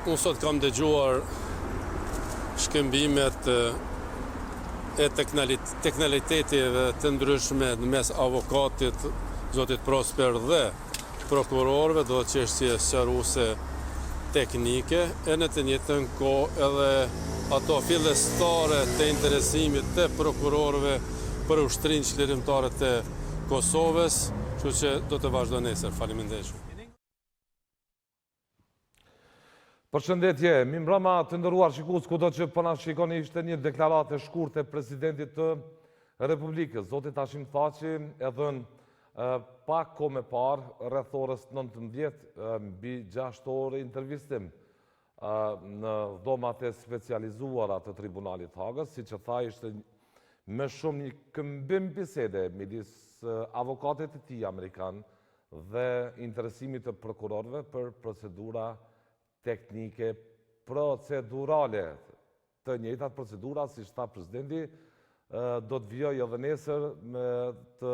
Unë sot kam dëgjuar shkëmbimet e teknikaliteteve të ndryshme në mes avokatit, zotit Prosper dhe prokurorëve, do të çështje sqaruese teknike, e në të njëjtën kohë edhe ato fillestare të interesimit të prokurorëve për ushtrinë çlirimtare të Kosovës, kështu që do të vazhdo nesër. Faleminderit. Përshëndetje, mi mbrëma të ndëruar shikues, kudo që po na shikoni, ishte një deklaratë e shkurtë e presidentit të Republikës, zotit Hashim Thaçi, e dhënë pak kohë më parë, rreth orës 19, mbi 6 orë intervistim në dhomat e specializuara të Tribunalit Hagës, siç e tha, ishte më shumë një këmbim bisede midis avokatit të tij amerikan dhe interesimit të prokurorëve për procedura teknike procedurale. Të njëjtat procedura, si tha presidenti, do të vijojë edhe nesër të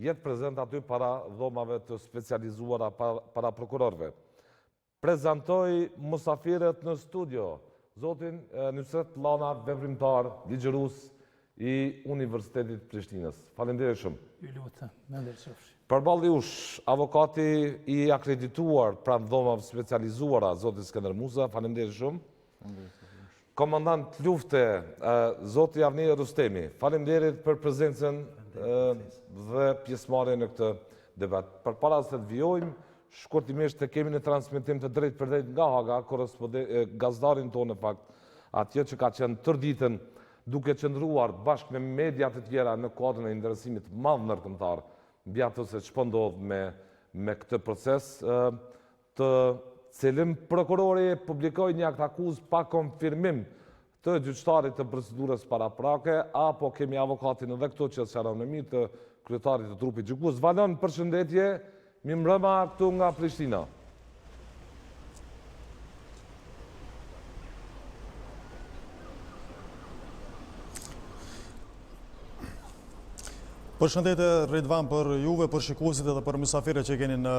jetë prezent aty para dhomave të specializuara para prokurorëve. Prezantoj musafirët në studio, zotin Nusret Llana, veprimtar, ligjërues i Universitetit Prishtinës. Faleminderit shumë. Ju lutem, mendet qofshi. Përballë jush, avokati i akredituar pranë dhomave specializuara, zoti Skënder Musa, faleminderit shumë. Komandant lufte, zoti Avni Rustemi, faleminderit për prezencën dhe pjesëmarrjen në këtë debat. Përpara se të vijojmë, shkurtimisht të kemi në transmetim të drejtë për drejtë nga Haga, gazdarin tonë në fakt, atje që ka qenë tërë ditën duke qëndruar bashkë me mediat të tjera në kuadrën e interesimit madh ndërkombëtar mbi ato se ç'po ndodh me këtë proces, të cilin prokurori publikoi një akt akuzë pa konfirmim të gjyqtarit të procedurës paraprake, apo kemi avokatin edhe këto që sqaron më mirë të kryetarit të trupit gjykues. Valon, përshëndetje, mi mbrëma këtu nga Prishtina. Përshëndetje Ridvan për juve, për shikuesit edhe për mysafirët që keni në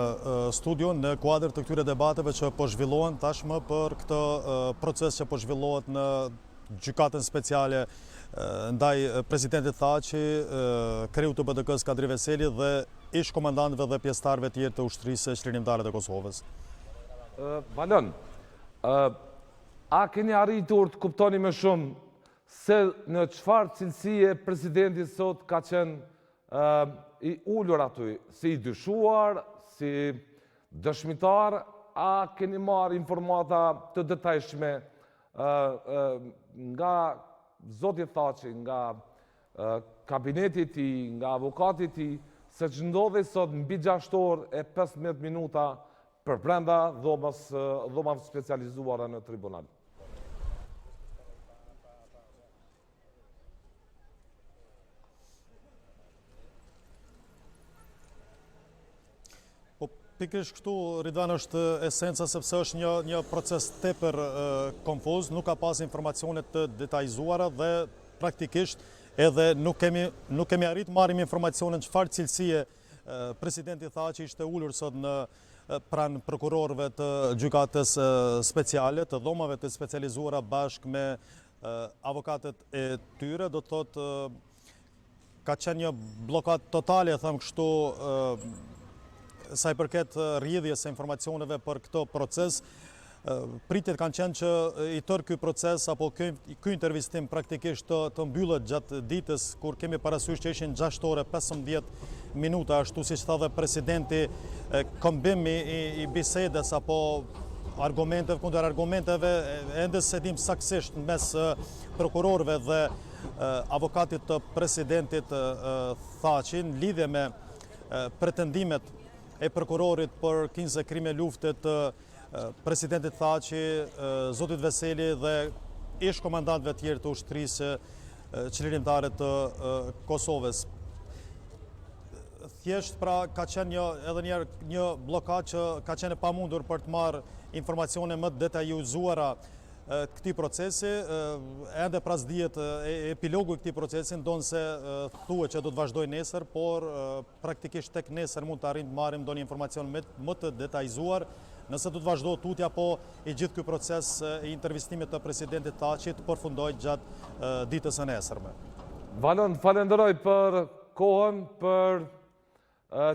studio, në kuadër të këtyre debateve që po zhvillohen tashmë për këtë proces që po zhvillohet në gjykatën speciale ndaj presidentit Thaçi, kreu të BDK-s Kadri Veseli dhe ish komandantëve dhe pjesëtarëve tjerë të ushtrisë çlirimtare të Kosovës. Valon, a keni arritur të kuptoni më shumë se në çfarë cilësie presidenti sot ka qenë i ullur aty, si i dyshuar, si dëshmitar, a keni marrë informata të detajshme nga zoti Thaçi, nga kabineti i tij, nga avokati i tij, se ç'ndodhi sot mbi 6 orë e 15 minuta përbrenda dhomave specializuara në tribunal? Pikërisht kështu, Ridvan, është esenca, sepse është një proces tepër konfuz, nuk ka pas informacione të detajzuara dhe praktikisht edhe nuk kemi arrit marrim informacione në çfarë cilësie presidenti Thaçi ishte ulur sot në pranë prokurorëve të gjykatës speciale, të dhomave të specializuara bashkë me avokatët e tyre. Do të thotë ka qenë një blokad totale, them kështu, sa i përket rrjedhjes së informacioneve për këtë proces. Pritjet kanë qenë që i tërë ky proces apo ky intervistim praktikisht të mbyllet gjatë ditës, kur kemi parasysh që ishin 6 orë 15 minuta, ashtu siç tha dhe presidenti, kombim i bisedes apo argumenteve kundër argumenteve, ende se dim saktësisht mes prokurorëve dhe avokatit të presidentit Thaçi në lidhje me pretendimet e prokurorit për 15 krime lufte të presidentit Thaçi, zotit Veseli dhe ish komandantëve tjerë të ushtrisë çlirimtare të Kosovës. Thjesht pra ka qenë edhe një blokad që ka qenë e pamundur për të marrë informacione më detajuzuara këtij procesi, ende pras dihet epilogu i këtij procesi, ndonë se thuhet që do të vazhdoj nesër, por praktikisht tek nesër mund të arrim të marrim ndonjë informacion më të detajzuar nëse do të vazhdo tutja, po i gjithë ky proces i intervistimit të presidentit Taçit përfundoj gjatë ditës së nesërme. Valon, falenderoj për kohën, për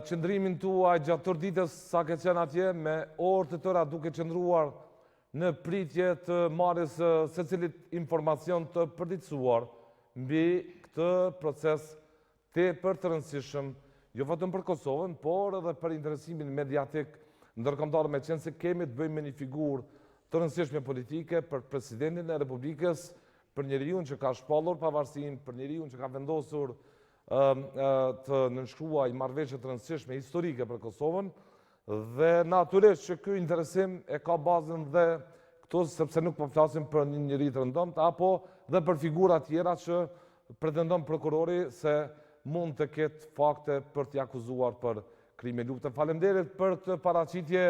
qëndrimin tuaj gjatë tërë ditës sa ke qenë atje, me orë të tëra duke qëndruar në pritje të marrjes secilit informacion të përditësuar mbi këtë proces tepër të rëndësishëm, jo vetëm për Kosovën, por edhe për interesimin mediatik ndërkombëtar, me qenë se kemi të bëjmë me një figurë të rëndësishme politike për presidentin e Republikës, për njeriu që ka shpallur pavarësinë, për njeriu që ka vendosur të nënshkruaj marrëveshje të rëndësishme historike për Kosovën, dhe natyrisht që ky interesim e ka bazën dhe këtu, sepse nuk po flasim për një njeri të rëndomt, apo dhe për figura tjera që pretendon prokurori se mund të ketë fakte për t'i akuzuar për krime lufte. Faleminderit për këtë paraqitje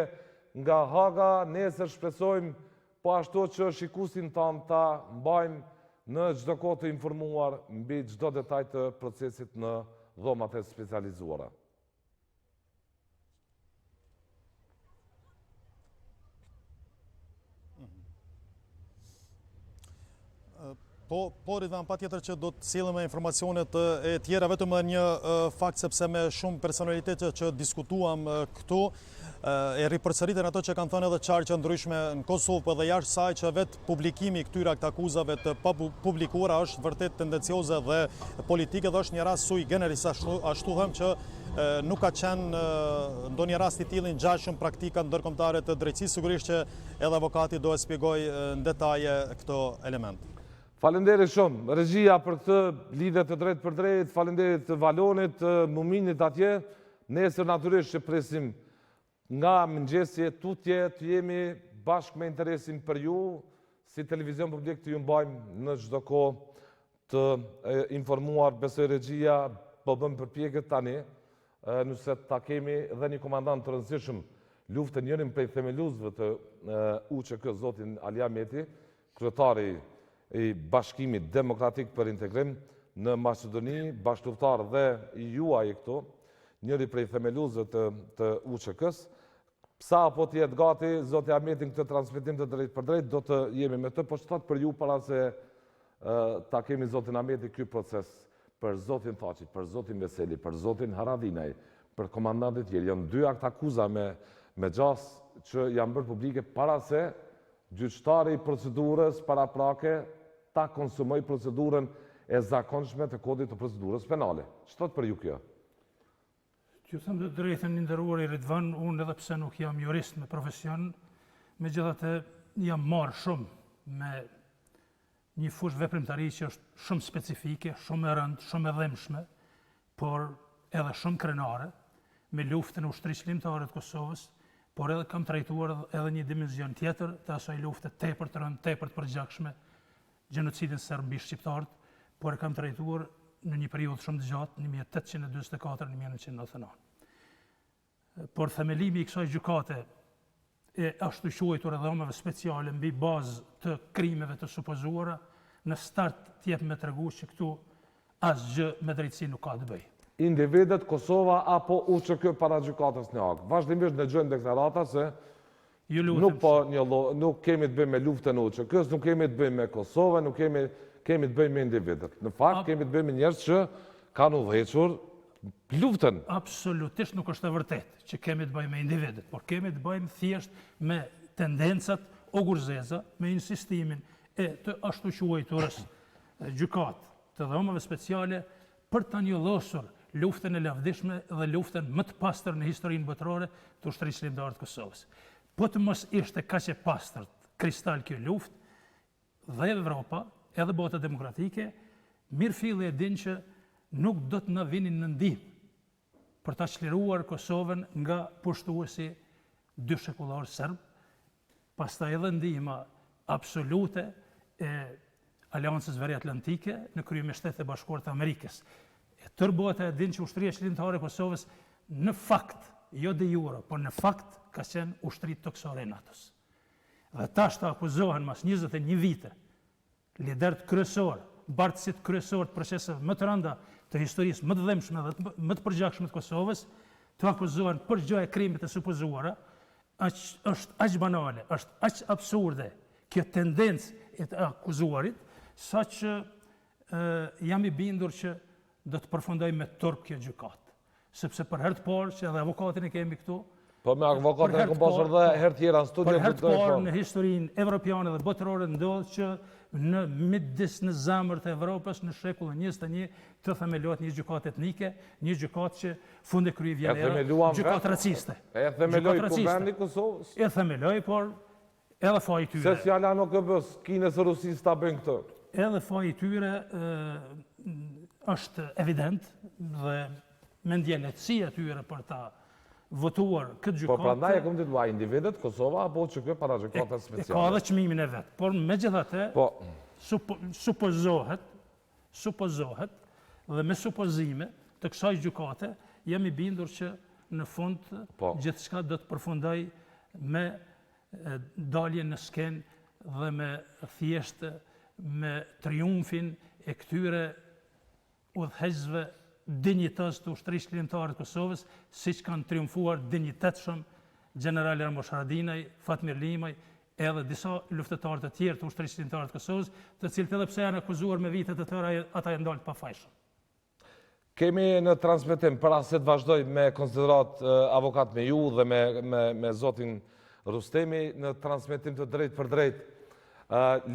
nga Haga. Nesër shpresojmë po ashtu që shikuesin tanë ta mbajmë në çdo kohë të informuar mbi çdo detaj të procesit në dhomat e specializuara. Po, Ridvan, patjetër që do të sillim me informacionet e tjera, vetëm edhe një fakt, sepse me shumë personalitete që diskutuam këtu, e ripërsëritën ato që kanë thënë edhe qarqe ndryshme në Kosovë, po edhe jashtë saj, që vetë publikimi këtyre akuzave të publikuara është vërtet tendencioze dhe politike, dhe është një rast sui generis, ashtu them që nuk ka qenë ndonjë rast i tillë ngjashëm praktika ndërkombëtare të drejtësisë, sigurisht që edhe avokati do e shpjegoj në detaje këto elemente. Falenderit shumë, regjia për këtë lidhje të drejt për drejt, falenderit Valonit, Muminit atje, nesër natyrisht që presim nga mëngjesje tutje të jemi bashkë me interesin për ju, si televizion publik të ju mbajmë në çdo kohë të informuar. Besoj regjia po bëm përpjekjet tani, nëse ta kemi dhe një komandant të rëndësishëm luftë, njërin prej themeluesve të UÇK, zotin Ali Ahmeti, kryetari i Bashkimit Demokratik për Integrim në Maqedoni, bashkëluftar dhe i juaj këtu, njëri prej themeluesve të UÇK-s. Sa po të jetë gati, zoti Ahmeti, këtë transmetim të drejt për drejt, do të jemi me të, po shtat për ju para se ta kemi zotin Ahmeti ky proces për zotin Thaçit, për zotin Veseli, për zotin Haradinaj, për komandantit tjerë. Janë dy akt akuza me gjas që janë bërë publike para se gjyqtari i procedurës paraprake ta konsumoj procedurën e zakonshme të kodit të procedurës penale. Ç'thot për ju kjo? Që thëmë të drejtën një nderuar i Ridvan, unë edhe pse nuk jam jurist me profesion, megjithatë jam marrë shumë me një fushë veprimtari që është shumë specifike, shumë e rëndë, shumë e dhemshme, por edhe shumë krenare, me luftën e ushtrisë ligjore të Kosovës, por edhe kam trajtuar edhe një dimension tjetër të asaj lufte tepër të rëndë, tepër të përgjakshme, gjenocidin serb mbi shqiptarët, por e kam trajtuar në një periudhë shumë të gjatë, 1844-1999. Por themelimi i kësaj gjykate e ashtu quajtur edhe dhomave speciale mbi bazë të krimeve të supozuara, në start t'jep me tregu që këtu asgjë me drejtësi nuk ka të bëjë. Individët, Kosova Apo Uçk para gjykatës në Hagë. Vazhdimisht dëgjojmë deklarata se nuk kemi të bëjmë me luftën e UÇK-s, nuk kemi të bëjmë me Kosovën, nuk kemi të bëjmë me individët. Në fakt, kemi të bëjmë me njerëz që kanë udhëhequr luftën. Absolutisht nuk është e vërtetë që kemi të bëjmë me individët, por kemi të bëjmë thjesht me tendencat ogurzeza, me insistimin e të ashtu quajturës gjykatë të dhomave speciale për ta njollosur luftën e lavdishme dhe luftën më të pastër në historinë botërore të ushtrisë ligjore të Kosovës. Po të mos ishte kaq e pastërt kristal kjo luftë, dhe Evropa, edhe bota demokratike, mirëfilli e din që nuk do të na vinin në ndihmë për ta çliruar Kosovën nga pushtuesi dy shekullor serb, pastaj edhe ndihma absolute e Aleancës Veriatlantike në krye me Shtetet e Bashkuara të Amerikës. Tërë bota e din që ushtria qëllimtare e Kosovës në fakt, jo de jure, por në fakt ka qenë ushtri toksore e NATO-s. Dhe tash të akuzohen mas 21 vite liderët kryesor, bartësit kryesor të proceseve më të rënda të historisë më të dhemshme dhe më të përgjakshme të Kosovës, të akuzohen për gjë e krimit të supozuara, është aq banale, është aq absurde kjo tendencë e të akuzuarit, sa që jam i bindur që do të përfundoj me turp kjo gjykatë. Sepse për herë të parë që edhe avokatin e kemi këtu, Po me avokatin e kom pasur dhe herë tjera në studio. për herë të parë në historinë evropiane dhe botërore ndodh që në midis në zemër të Evropës në shekullin 21 të themelohet një gjykatë etnike, një gjykatë që funde kryi vjen era, gjykatë raciste. E themeloj kuvendi Kosovës? E themeloj, por edhe faji tyre. Se fjala nuk e bës, Kinës e Rusisë ta bëjnë këtë. Edhe faji tyre është evident dhe me ndjenetësia tyre për ta votuar këtë gjykatë. Po prandaj e kom ditë luaj individët, Kosova Apo Uçk para gjykatës speciale. Ka edhe çmimin e vet, por megjithatë supozohet dhe me supozime të kësaj gjykate jam i bindur që në fund gjithçka do të përfundoj me dalje në skenë dhe me thjesht me triumfin e këtyre udhëheqësve dinjitës të ushtrisë ligjore të Kosovës, siç kanë triumfuar dinjitetshëm generali Ramosh Haradinaj, Fatmir Limaj, edhe disa luftëtarë të tjerë të ushtrisë ligjore të Kosovës, të cilët edhe pse janë akuzuar me vite të tëra, ata janë dalë pafajshëm. Kemi në transmetim, para se të vazhdoj me konsiderat avokat me ju dhe me zotin Rustemi, në transmetim të drejt për drejt,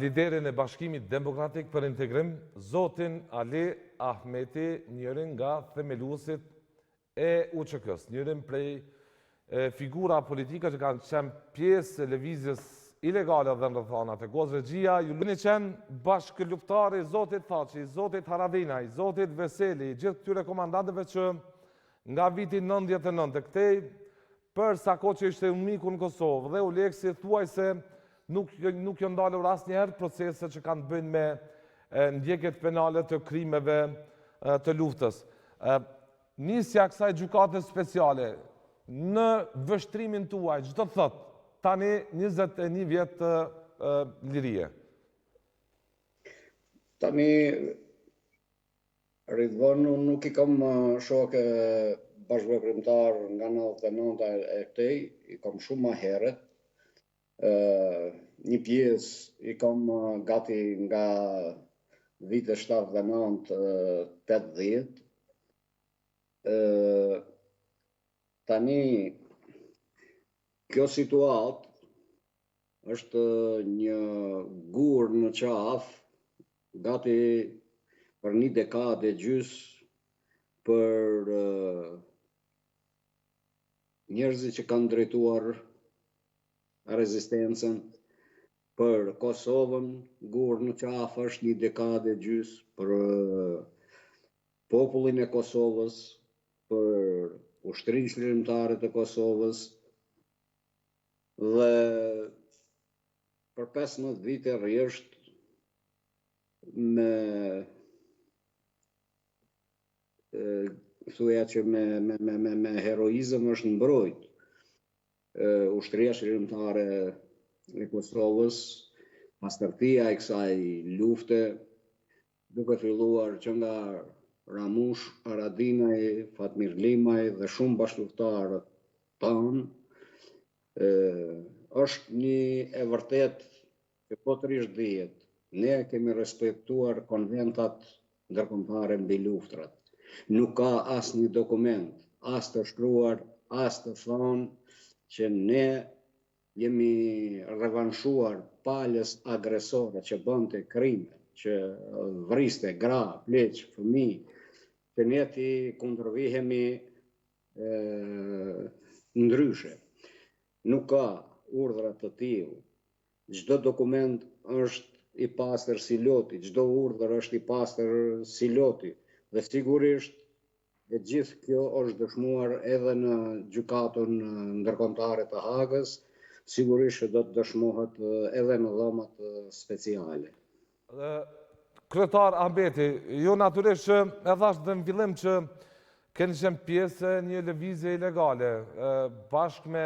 liderin e Bashkimit Demokratik për Integrim, zotin Ali Ahmeti, njërin nga themeluesit e UÇK-s, njërin prej figura politika që kanë qenë pjesë e lëvizjes ilegale dhe në rrethana të Kozregjia, ju lëni qenë bashkëluftari zotit Thaçi, zotit Haradinaj, zotit Veseli, gjithë këtyre komandantëve që nga viti 99 të këtej, për sa kohë që ishte miku në Kosovë dhe u leksi thuaj se nuk jo ndalur asnjëherë procese që kanë bënë me ndjekjet penale të krimeve të luftës. Nisja kësaj gjykate speciale në vështrimin tuaj, çdo thot tani 21 vjet lirie. Tani Ridvan, unë nuk i kam shokë bashkëveprimtar nga 99 e këtej, i kam shumë më herët. Një pjesë i kam gati nga vite 79-80. Tani, kjo situatë është një gur në qafë, gati për një dekadë e gjys për njerëzit që kanë drejtuar rezistencën, për Kosovën, gur në qafë është një dekadë e gjys për popullin e Kosovës, për ushtrisë ligjore të Kosovës dhe për 15 vite rresht me thuja që me heroizëm është mbrojt ushtria shërimtare e Kosovës, pastërtia e kësaj lufte, duke filluar që nga Ramush Haradinaj, Fatmir Limaj dhe shumë bashkëlufttarë tanë, është një e vërtet që potërisht dihet, ne kemi respektuar konventat ndërkombëtare mbi luftrat. Nuk ka asnjë dokument, as të shkruar, as të thonë që ne jemi revanshuar palës agresore që bënte krime, që vriste gra, pleq, fëmijë, që ne ti kundërvihemi ndryshe. Nuk ka urdhra të tillë. Çdo dokument është i pastër si loti, çdo urdhër është i pastër si loti. Dhe sigurisht e gjithë kjo është dëshmuar edhe në gjykatën ndërkombëtare të Hagës, sigurisht do të dëshmohet edhe në dhomat speciale. Kryetar Ahmeti, ju natyrisht që e thash dhe në fillim që keni qenë pjesë e një lëvizje ilegale, bashkë me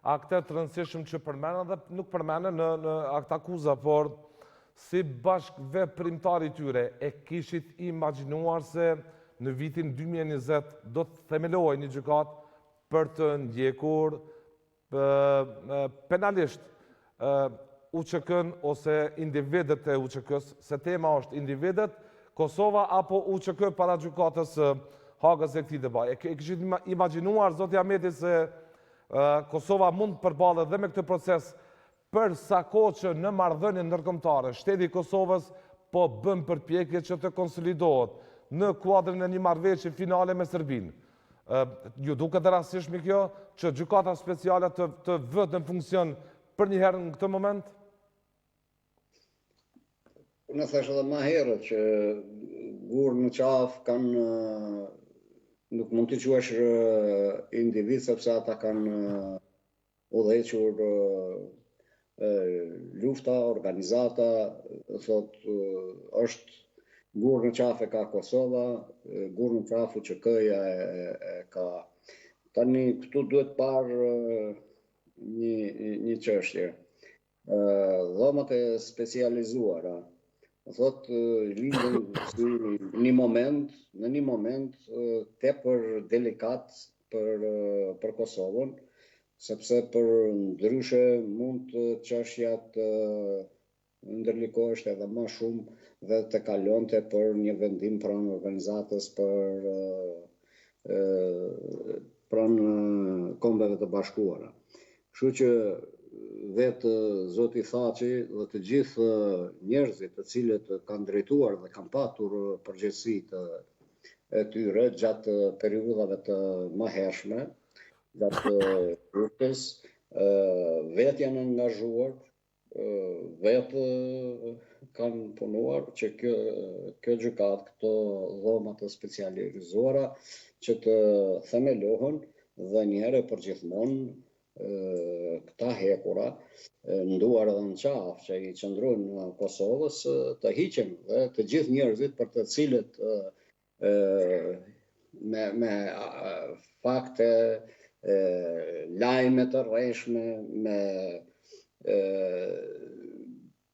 aktet të rëndësishëm që përmenen dhe nuk përmenen në akt akuza, por si bashkëveprimtari tyre e kishit imagjinuar se në vitin 2020 do të themelohej një gjykat për të ndjekur penalisht Uçk-n ose individët e Uçk-s, se tema është individët, Kosova apo Uçk para gjykatës Hagës e këtij debati. E kishit imagjinuar, zoti Ahmeti, se Kosova mund të përballet dhe me këtë proces për sa kohë që në marrëdhënien ndërkombëtare shteti i Kosovës po bën përpjekje që të konsolidohet në kuadrin e një marrëveshje finale me Serbinë. Ju duket e rastishme kjo që gjykata speciale të vëtë në funksion për një herë në këtë moment? Unë thash edhe më herët që gurë në qafë kanë, nuk mund të quash individ, sepse ata kanë udhëhequr lufta, organizata, thot është gurë në qafë e ka Kosova, gurë në qafë Uçk-ja e ka. Tani këtu duhet parë një çështje. Dhomat e specializuara, thot lindën në një moment tepër delikat për Kosovën, sepse për ndryshe mund të çështjat ndërlikohesht edhe më shumë dhe të kalonte për një vendim pranë organizatës pranë Kombeve të Bashkuara. Kështu që vetë zoti Thaçi dhe të gjithë njerëzit të cilët kanë drejtuar dhe kanë patur përgjegjësitë e tyre gjatë periudhave të mëhershme, gjatë luftës, vetë janë angazhuar, vetë kanë punuar që kjo gjykatë, këto dhoma të specializuara që të themelohen dhe një herë për gjithmonë këta hekura, nduar edhe në qafë që i qëndrojnë në Kosovës, të hiqen dhe të gjithë njerëzit për të cilët me fakte, lajme të rreshme, me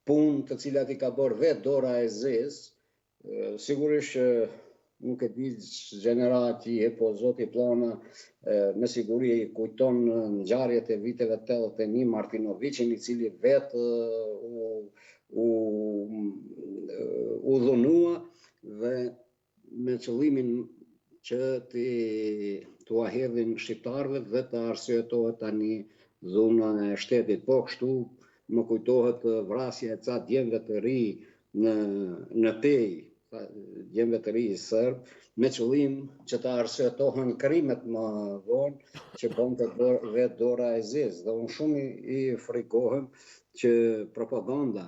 punë të cilat i ka bërë vetë dora e zezë, sigurisht që nuk e di gjenerati po zoti Plana me siguri kujton ngjarjet e viteve 81 Martinovicin, i cili vetë u dhunua dhe me qëllimin që t'u hedhin shqiptarëve dhe të arsyetohet tani dhuna e shtetit. Po kështu më kujtohet vrasja e ca djemve të ri në Pej, djemve të ri sërb, me qëllim që të arsyetohen krimet më vonë që bënte vetë dora e zezë. Dhe unë shumë i frikohem që propaganda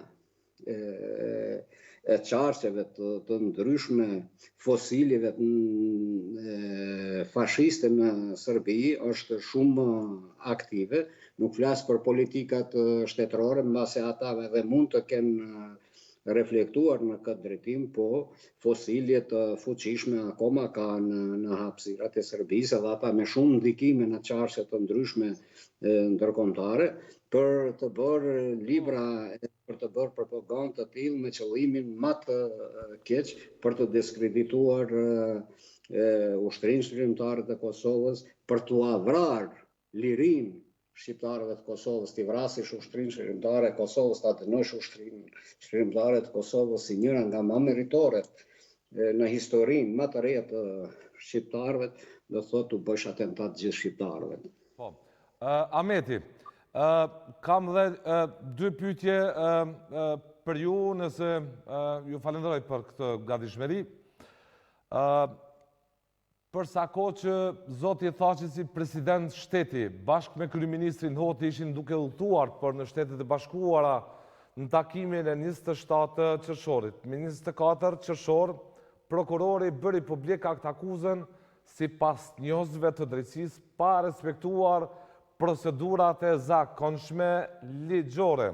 e qarqeve të ndryshme fosilive fashiste në Serbi është shumë aktive. Nuk flas për politikat shtetërore, mbase ata edhe mund të kenë reflektuar në këtë drejtim, po fosilje të fuqishme akoma ka në hapësirat e Serbisë dhe ata me shumë ndikime në qarqe të ndryshme ndërkombëtare për të bërë libra, për të bërë propagandë të tillë me qëllimin më të keq për të diskredituar ushtrinë shqiptare të Kosovës, për t'u avrar lirinë shqiptarëve të Kosovës, t'i vrasish ushtrinë shqiptare e Kosovës, t'a dënosh ushtrinë shqiptare të Kosovës si njëra nga më meritoret në historinë më të re të shqiptarëve, do thotë u bësh atentat gjithë shqiptarëve. Po. Ahmeti, kam dhe dy pyetje për ju, nëse ju falenderoj për këtë gatishmëri. Për sa kohë që zoti Thaçi si president shteti, bashkë me kryeministrin Hoti ishin duke udhëtuar për në Shtetet e Bashkuara në takimin e 27 qershorit. Me 24 qershor, prokurori bëri publik aktakuzën sipas njohësve të drejtësisë pa respektuar procedurat e zakonshme ligjore.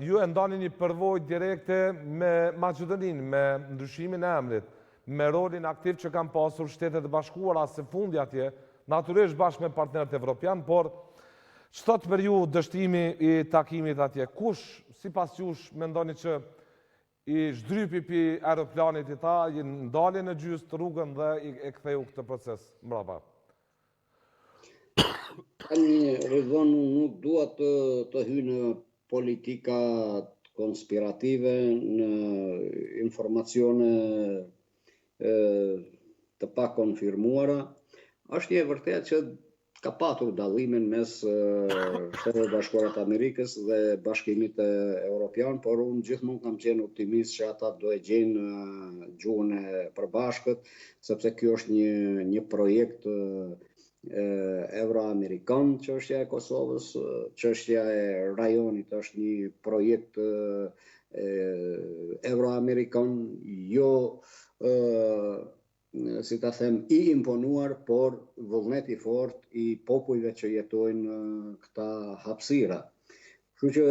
Ju e ndani një përvojë direkte me Maqedoninë, me ndryshimin e emrit, me rolin aktiv që kanë pasur Shtetet e Bashkuara së fundi atje, natyrisht bashkë me partnerët evropian, por ç'thot për ju dështimi i takimit atje? Kush, sipas jush, mendoni që i zhdrypi pi aeroplanit i ta, i ndali në gjysmë të rrugën dhe e ktheu këtë proces mbrapa? Tani, Ridvan, nuk dua të hy në politika konspirative, në informacione të pa konfirmuara. Është e vërtet që ka patur dallimin mes Shtetit Bashkuar të Amerikës dhe Bashkimit Evropian, por unë gjithmonë kam qenë optimist që ata do e gjejnë gjuhën e përbashkët, sepse kjo është një projekt euro-amerikan, çështja e Kosovës, çështja e rajonit është një projekt euro-amerikan, jo si ta them, i imponuar, por vullnet i fort i popujve që jetojnë këta hapësira. Kështu që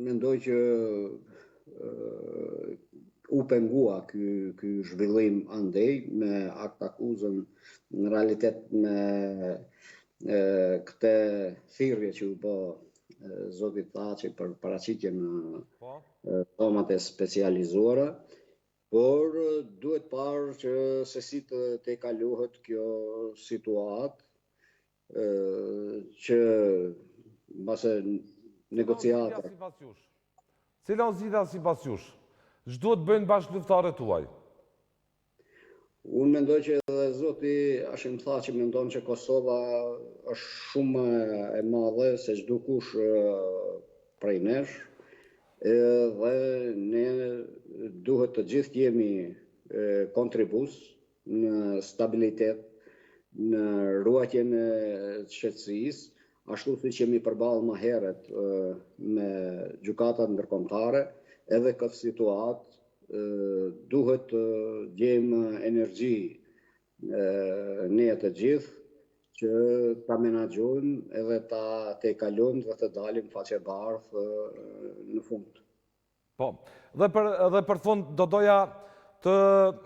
mendoj që u pengua ky zhvillim andej me akt akuzën, në realitet me këtë thirrje që u bë zotit Thaçi për paraqitjen në tomat e specializuara. Por duhet parë që se si të kalohet kjo situatë që mbase negociata. Cila është zgjidhja sipas jush? Ç'do të bëjnë bashkëluftëtarët tuaj? Unë mendoj që edhe zoti Hashim Thaçi mendon që Kosova është shumë e madhe se çdo kush prej nesh. Dhe ne duhet të gjithë jemi kontribus në stabilitet, në ruajtjen e qetësisë, ashtu siç jemi përballë më herët me gjykatat ndërkombëtare, edhe këtë situatë duhet të gjejmë energji ne të gjithë që ta menaxhojmë edhe ta tejkalojmë dhe të dalim faqebardh në fund. Po, dhe për fund do doja të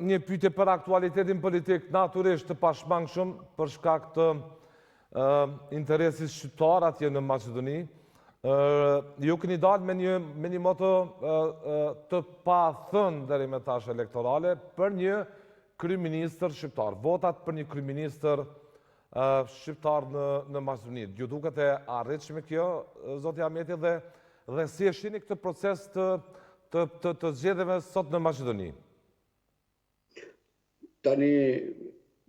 një pyetje për aktualitetin politik natyrisht të pashmangshëm për shkak të interesit shqiptar atje në Maqedoni. Ju keni dalë me një moto të pathënë deri me tash elektorale për një kryeministër shqiptar. Votat për një kryeministër shqiptar në Maqedoni. Ju duket e arritshme kjo, zoti Ahmeti, dhe si e shihni këtë proces të zgjedhjeve sot në Maqedoni? Tani,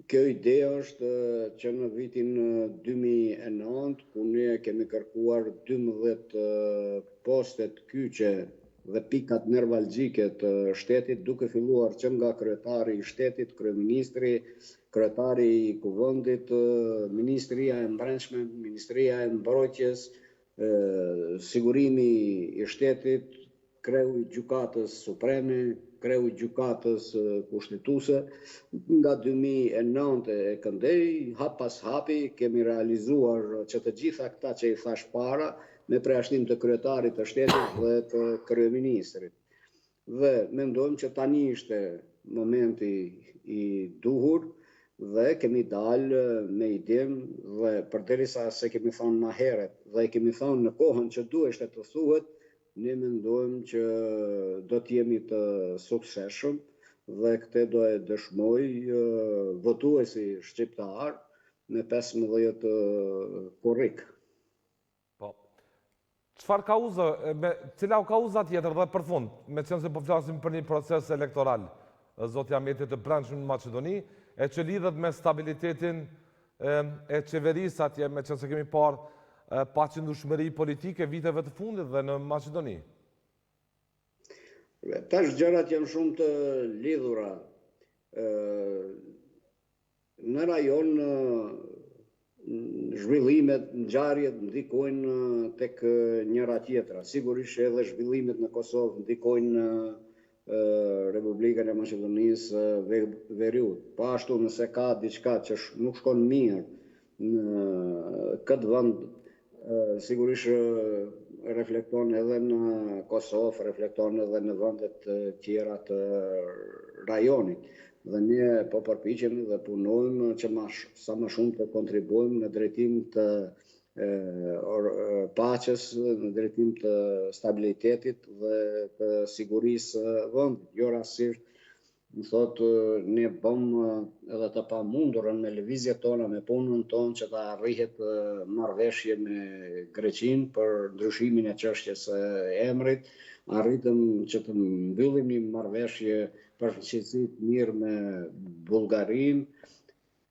kjo ide është që në vitin 2009, ku ne kemi kërkuar 12 postet kyçe dhe pikat nevralgjike të shtetit, duke filluar që nga kryetari i shtetit, kryeministri, kryetari i kuvendit, Ministria e Brendshme, Ministria e Mbrojtjes, sigurimi i shtetit, kreu i Gjykatës Supreme, kreu i Gjykatës Kushtetuese. Nga 2009 e këndej, hap pas hapi, kemi realizuar që të gjitha këta që i thash para, me përjashtim të kryetarit të shtetit dhe të kryeministrit. Dhe mendojmë që tani ishte momenti i duhur dhe kemi dalë me idenë dhe përderisa se kemi thonë më herët dhe kemi thonë në kohën që duheshte të thuhet, ne mendojmë që do të jemi të suksesshëm dhe këtë do e dëshmoj votuesi shqiptar me 15 korrik. Çfarë kauza, cila kauza tjetër dhe për fund, me qenë se po flasim për një proces elektoral, zoti Ahmeti, të brendshëm në Maqedoni, e që lidhet me stabilitetin e qeverisë atje, me qenë se kemi parë paqëndueshmëri politike viteve të fundit dhe në Maqedoni? Tash gjërat janë shumë të lidhura. Në rajon zhvillimet, ngjarjet ndikojnë tek njëra tjetra. Sigurisht edhe zhvillimet në Kosovë ndikojnë Republikën e Maqedonisë Veriut. Po ashtu nëse ka diçka që nuk shkon mirë në këtë vend, sigurisht reflekton edhe në Kosovë, reflekton edhe në vendet tjera të rajonit. Dhe ne po përpiqemi dhe punojmë që sa më shumë të kontribuojmë në drejtim të paqes, në drejtim të stabilitetit dhe të sigurisë vendit. Jo rastësisht më thotë ne bëm edhe të pamundurën me lëvizjet tona, me punën tonë që ta arrihet marrëveshje me Greqinë për ndryshimin e çështjes së emrit, arritëm që të mbyllim një marrëveshje përfaqësi të mirë me Bullgarinë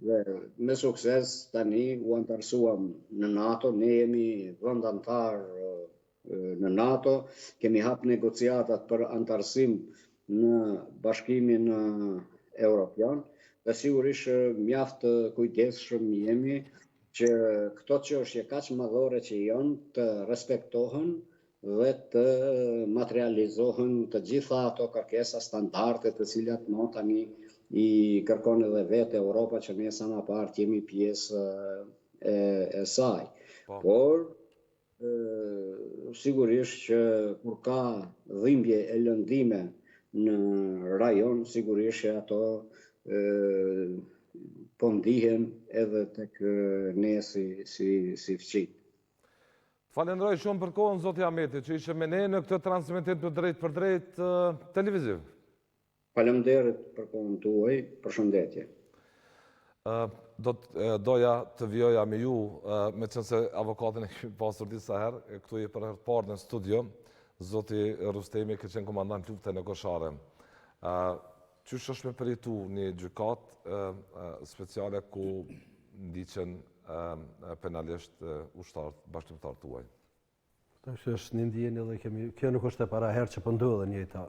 dhe me sukses tani u antarësuam në NATO, ne jemi vend antar në NATO, kemi hap negociatat për antarësim në Bashkimin Evropian dhe sigurisht mjaft kujdesshëm jemi që këto çështje kaq madhore që janë të respektohen dhe të materializohen të gjitha ato kërkesa standarde të cilat më tani i kërkon edhe vetë Europa që ne sa më parë jemi pjesë e saj. Por sigurisht që kur ka dhimbje e lëndime në rajon, sigurisht që ato po ndihen edhe tek ne si fqinj. Falenderoj shumë për kohën, zoti Ahmeti, që ishe me ne në këtë transmetim për drejt televiziv. Faleminderit për kohën tuaj, përshëndetje. Doja të vjoja me ju, me qënë se avokatin e kemi pasur disa herë, këtu je për herë të parë në studio, zoti Rustemi ka qenë komandant luftën e Koshare. Qysh është me përjetu një gjykat speciale ku ndiqen penalisht ushtarët bashkëtimtarët tuaj? Është një ndjenjë dhe kjo nuk është e para herë që po ndodhe njëjta.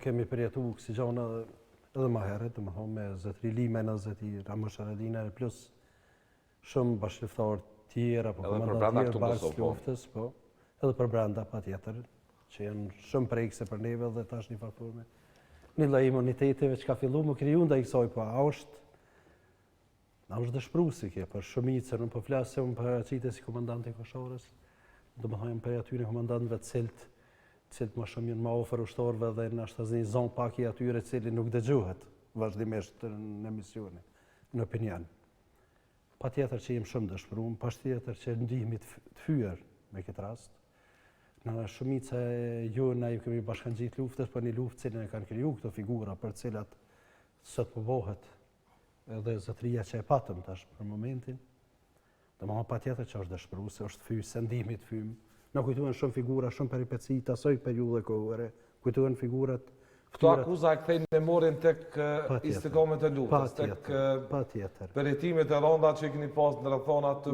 Kemi përjetu kësi gjona edhe ma herët, me zëtri Limen, zëtri Ramësh Haradina, plus shumë bashkëtimtarë tjera, komandantë tjerë barës luftës, edhe për brenda pa tjetër, që janë shumë prekse për neve dhe tash një farforme. Një lloj imuniteteve që ka fillu më kriju nda i kësaj, po a është dëshprusi kjo, për shumicër, nuk po flasë se unë për qitë si komandante i Kosharës, do më thajmë për atyre komandantëve cilët më shumë jenë ma ofër ushtarëve dhe në ashtë të zinjë zonë pak i atyre cili nuk dëgjohet vazhdimisht në emisione, në opinion. Pa tjetër që jem shumë dëshprum, pa tjetër që ndihmi të fyër me këtë rast. Në shumica e jona ju kemi bashkangjit luftës, për një luftë cilën e kanë kriju këto figura për cilat sot përbohet edhe zëtëria që e patëm tash për momentin. Dhe ma pa tjetër që është dëshpruese, është fyë, se ndihmi të fymë. Në kujtuan shumë figura, shumë peripeci, asoj periudhe kohore, kujtuan figurat. Këto akuza e kthejnë memorin tek instigamet e luftës, tek përjetimet e ronda që i keni pas në rrethona të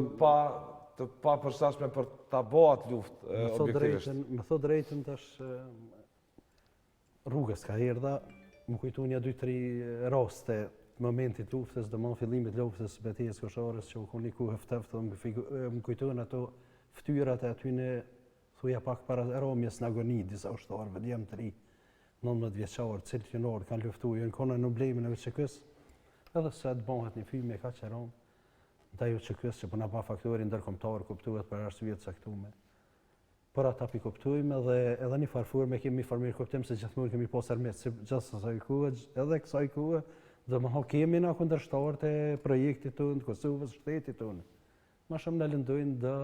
pa përshtatshme për ta bëhat luftë objektivisht. Më thot drejtën tash rrugës ka erdha, më kujtu një 2-3 raste momentit luftës, dhe më fillimit luftës betejës Kosharës që u konë një kuhë fteftë, më kujtojnë ato ftyrat e atyne thuja pak para romjes në agoni, disa ushtarëve, djemë të ri, 19 vjeçarë, cilë qënorë, kanë luftu, jënë kona në blemin e VÇK-s, edhe se të bëhet një fyme ka qëron, da ju VÇK-s që përna pa faktori ndërkombëtar kuptuhet për arsye të caktuar. Por ata pi kuptojmë edhe një farforme kemi farmir kuptim se gjithmonë kemi pas armet si gjithë asaj kohe, edhe kësaj kohe, dhe më kemi na kundërshtarët e projektit tonë, të Kosovës, shtetit tonë. Ma shumë në lëndojnë dhe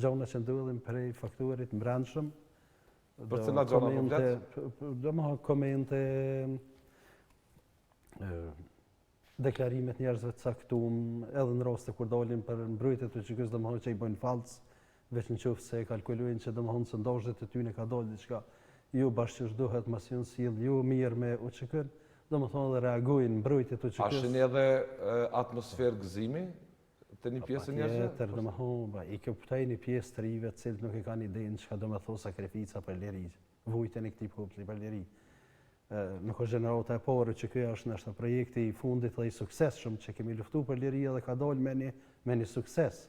gjona që ndodhin prej faktorit mbrendshëm. Për cila gjona komplet? Dhe më komente, deklarimet njerëzve të caktuar, edhe në raste kur dalin për mbrojtjet të VÇK-s, dhe më që i bëjnë falc, veç në qoftë se kalkulojnë që dhe më se ndazhet e tyne ka dalë diçka, ju bashkë që duhet mas jënë sill, ju mirë me VÇK-n, dhe më thonë dhe reagojnë mbrojtjet të VÇK-s. A shini edhe atmosferë gëzimi të një pjesë njerëzve? Patjetër, dhe më thonë, i kuptoj një pjesë të rive cilët nuk e kanë idenë çka do me thonë sakrifica për liri, vujtën e këtij populli për liri. Nuk është gjenerata e parë që kjo është nështë projekti i fundit dhe i suksesshëm që kemi luftu për liria dhe ka dalë me një sukses.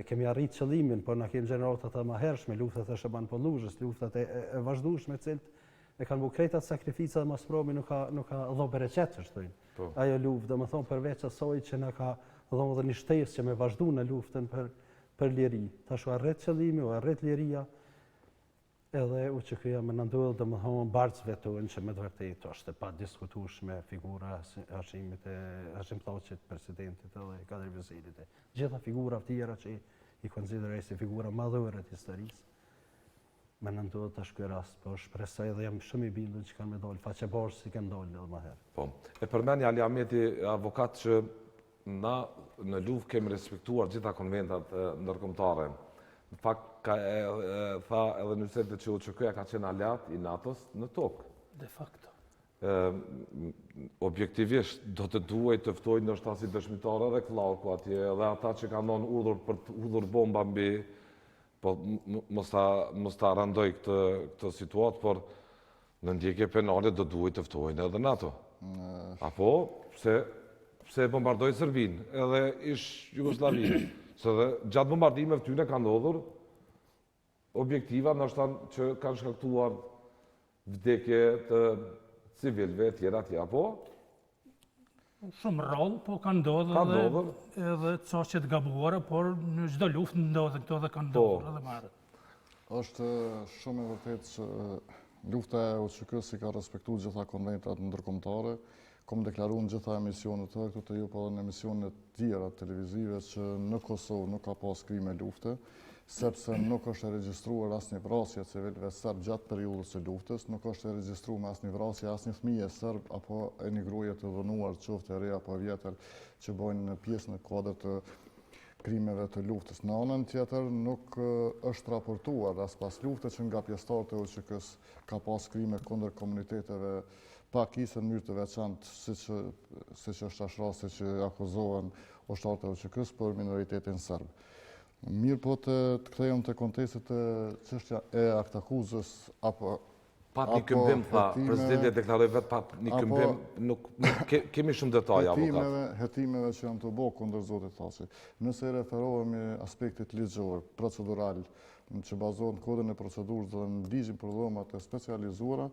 Kemi arrit qëllimin, por na kemi gjeneratat e mëhershme, luftat e Shaban Polluzhës, luftat e vazhdueshme cilët e kanë bu krejtat sakrifica dhe maspromi nuk ka dho bereqet, që shtojnë. Ajo luftë, dhe më thonë përveç asoj që na ka dhonë dhe një shtesë që me vazhdu në luftën për liri. Ta shu arrit qëllimi, u arrit liria, edhe u që këja me nëndodhë dhe më thonë barcëve tonë që me të vërtet është e pa diskutueshme figura Hashim Thaçit, presidentit edhe Kadir Vizirit. Gjitha figura tjera që i konsideroj si figura madhore të historisë. me nëndohet tash ky rast, po shpresoj dhe jam shumë i bindur që kanë me dalë faqebarë si kanë dalë edhe më herë. Po, e përmeni Ali Ahmeti, avokat që na në luftë kemi respektuar gjitha konventat ndërkombëtare. Në fakt tha edhe në se që UÇK-ja ka qenë aleat i NATO-s në tokë. De facto. Objektivisht do të duhet të ftojnë ndoshta si dëshmitarë edhe Klauku atje, edhe ata që kanë dhënë urdhër për të hudhur bomba mbi, po mos ta randoj këtë situatë, por në ndjekje penale do duhet të ftojnë edhe NATO. Apo pse bombardoi Serbinë, edhe ish Jugosllavinë, se dhe gjatë bombardimeve tyne kanë ndodhur objektiva ndoshta që kanë shkaktuar vdekje të civilve tjera tjera, po? Shumë rrollë, po kanë ndodhur edhe çështje të gabuara, por në çdo luftë ndodhen këto dhe kanë ndodhur edhe më herët. Është shumë e vërtetë që lufta e UÇK-s i ka respektuar gjitha konventat ndërkombëtare. Kom deklaruar në gjitha emisionet të këtu të ju, po edhe në emisionet tjera televizive që në Kosovë nuk ka pas krime lufte, sepse nuk është e regjistruar asnjë vrasje civilëve serb gjatë periudhës së luftës, nuk është e regjistruar asnjë vrasje asnjë fëmijë serb apo e një gruaje të dhënuar, qoftë e re apo e vjetër, që bojnë pjesë në kuadër të krimeve të luftës. Në anën tjetër nuk është raportuar as pas luftës që nga pjesëtarët e UÇK-s ka pas krime kundër komuniteteve pakisë në mënyrë të veçantë, siç është tash rasti që akuzohen ushtarët e UÇK-s për minoritetin serb. Mirë po të kthehem te konteksti të çështja e aktakuzës apo pat një këmbim, tha, presidenti e deklaroi vetë pat një këmbim, nuk kemi shumë detaje, avokat. Hetimeve që janë të bo kundër zotit Thaçi. Nëse referohemi aspektit ligjor, procedural, që bazohet në kodin e procedurës dhe në ligjin për dhomat e specializuara,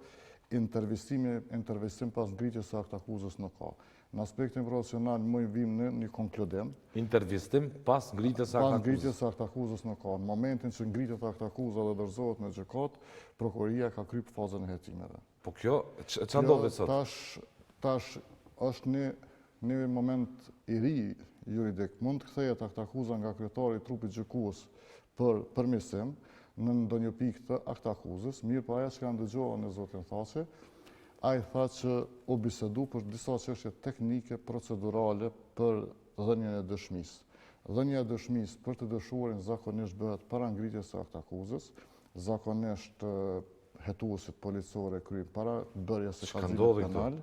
intervistim pas ngritjes së aktakuzës nuk ka. Në aspektin profesional më vim në një konkludim. Intervistim pas ngritjes së aktakuzës. Pas ngritjes së aktakuzës nuk ka. Në momentin që ngritet aktakuza dhe dorëzohet në gjykatë, prokuroria ka kryer fazën e hetimeve. Po kjo ç'a ndodhi sot? Tash është një moment i ri juridik. Mund të kthehet aktakuza nga kryetari i trupit gjykues për përmirësim në ndonjë pikë të aktakuzës, mirë po aja që kanë dëgjuar në zotin Thaçi, ai tha që u bisedu për disa çështje teknike, procedurale për dhënien e dëshmisë. Dhënia e dëshmisë për të dëshuarin zakonisht bëhet para ngritjes së aktakuzës, zakonisht hetuesit policore kryejnë para bërjes së kazimit penal,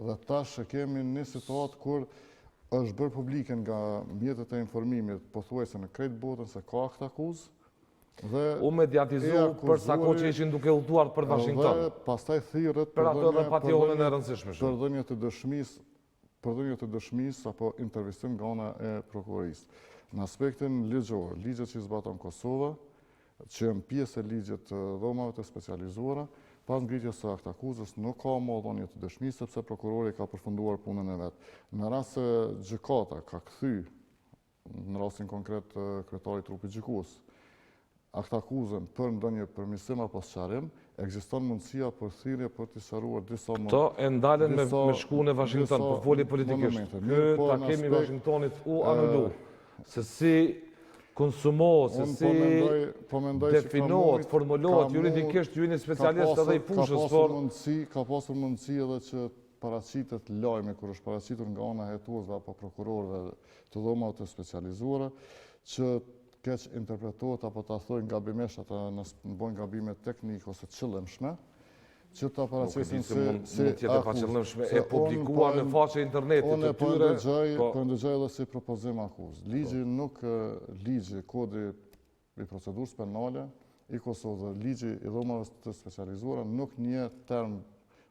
dhe tash kemi një situatë kur është bërë publike nga mjetet e informimit pothuajse në krejt botën se ka aktakuzë. U mediatizu për sa kohë që ishin duke udhëtuar për Washington. Dhe pastaj thirrët për ato dhe patjonën e rëndësishme për dhënie të dëshmisë apo intervistim nga ana e prokurorisë. Në aspektin ligjor, ligjet që zbaton Kosova, që janë pjesë e ligjit të dhomave të specializuara, pas ngritjes së aktakuzës nuk ka më dhënie të dëshmisë sepse prokurori ka përfunduar punën e vet. Në rast se gjykata ka kthy, në rastin konkret kryetari i trupit gjykues, aktakuzën për ndonjë përmirësim apo sqarim, ekziston mundësia për thirrje për të sqaruar disa Kto e ndalen me shkuën në Washington për folje politikisht. Ky takimi i Washingtonit u anulu. Se si konsumohet, se si definohet, formulohet juridikisht, ju jeni specialist edhe i fushës, por ka pasur mundësi edhe që paraqitet lajme kur është paraqitur nga ana e hetuesve apo prokurorëve të dhomave të specializuara që keq interpretohet apo ta thojnë gabimisht ata në bojnë gabime teknike ose të qëllimshme, që ta paraqisin si akuzë e publikuar në faqe internetit të tyre. Po ndëgjoj edhe si propozim akuzë. Ligji, kodi i procedurës penale i Kosovës dhe ligji i dhomave të specializuara nuk njeh term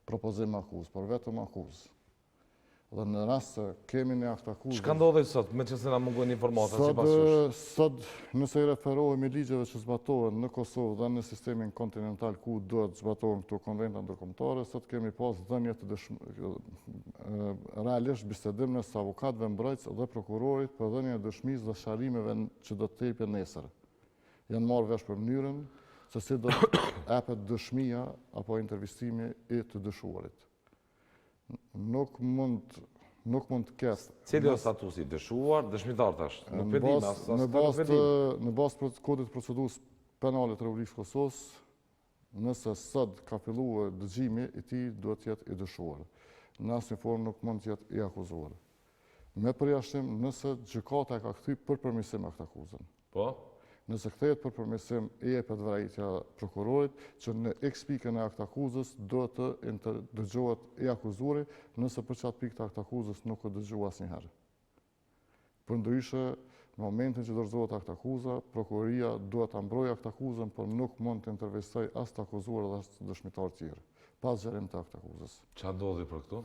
propozim akuzë, por vetëm akuzë. Dhe në rast se kemi një aktakuzë... Çka ndodhi sot, me që se na mungon informata sipas jush? Sot, nëse i referohemi ligjeve që zbatohen në Kosovë dhe në sistemin kontinental ku duhet zbatohen këto konventa ndërkombëtare, sot kemi pas dhënie të realisht bisedim mes avokatëve, mbrojtës dhe prokurorit për dhënien e dëshmisë dhe sqarimeve që do të jepet nesër. Janë marrë vesh për mënyrën se si do të jepet dëshmia apo intervistimi i të dëshuarit. Nuk mund të ketë... Cili është statusi? Dëshuar, dëshmitar tash? Nuk pedim, Në bazë të kodit procedurës penale të Republikës Kosovës, Nëse sot ka filluar dëgjimi, i tij duhet të jetë i dëshuar. Në asnjë formë nuk mund të jetë i akuzuar. Me përjashtim, nëse gjykata ka kthy për përmirësim akt akuzën. Po? Nëse kthehet për përmirësim, i jepet vërejtja prokurorit që në X pikën e akt akuzës do të dëgjohet i akuzuari, nëse për çat pikë të akt akuzës nuk u dëgjua asnjëherë. Përndryshe, në momentin që dorëzohet akt akuza, prokuroria duhet ta mbrojë akt akuzën, por nuk mund të intervistoj as të akuzuar dhe as të dëshmitar tjerë, pas zgjerim të akt akuzës. Ç'a ndodhi për këtu?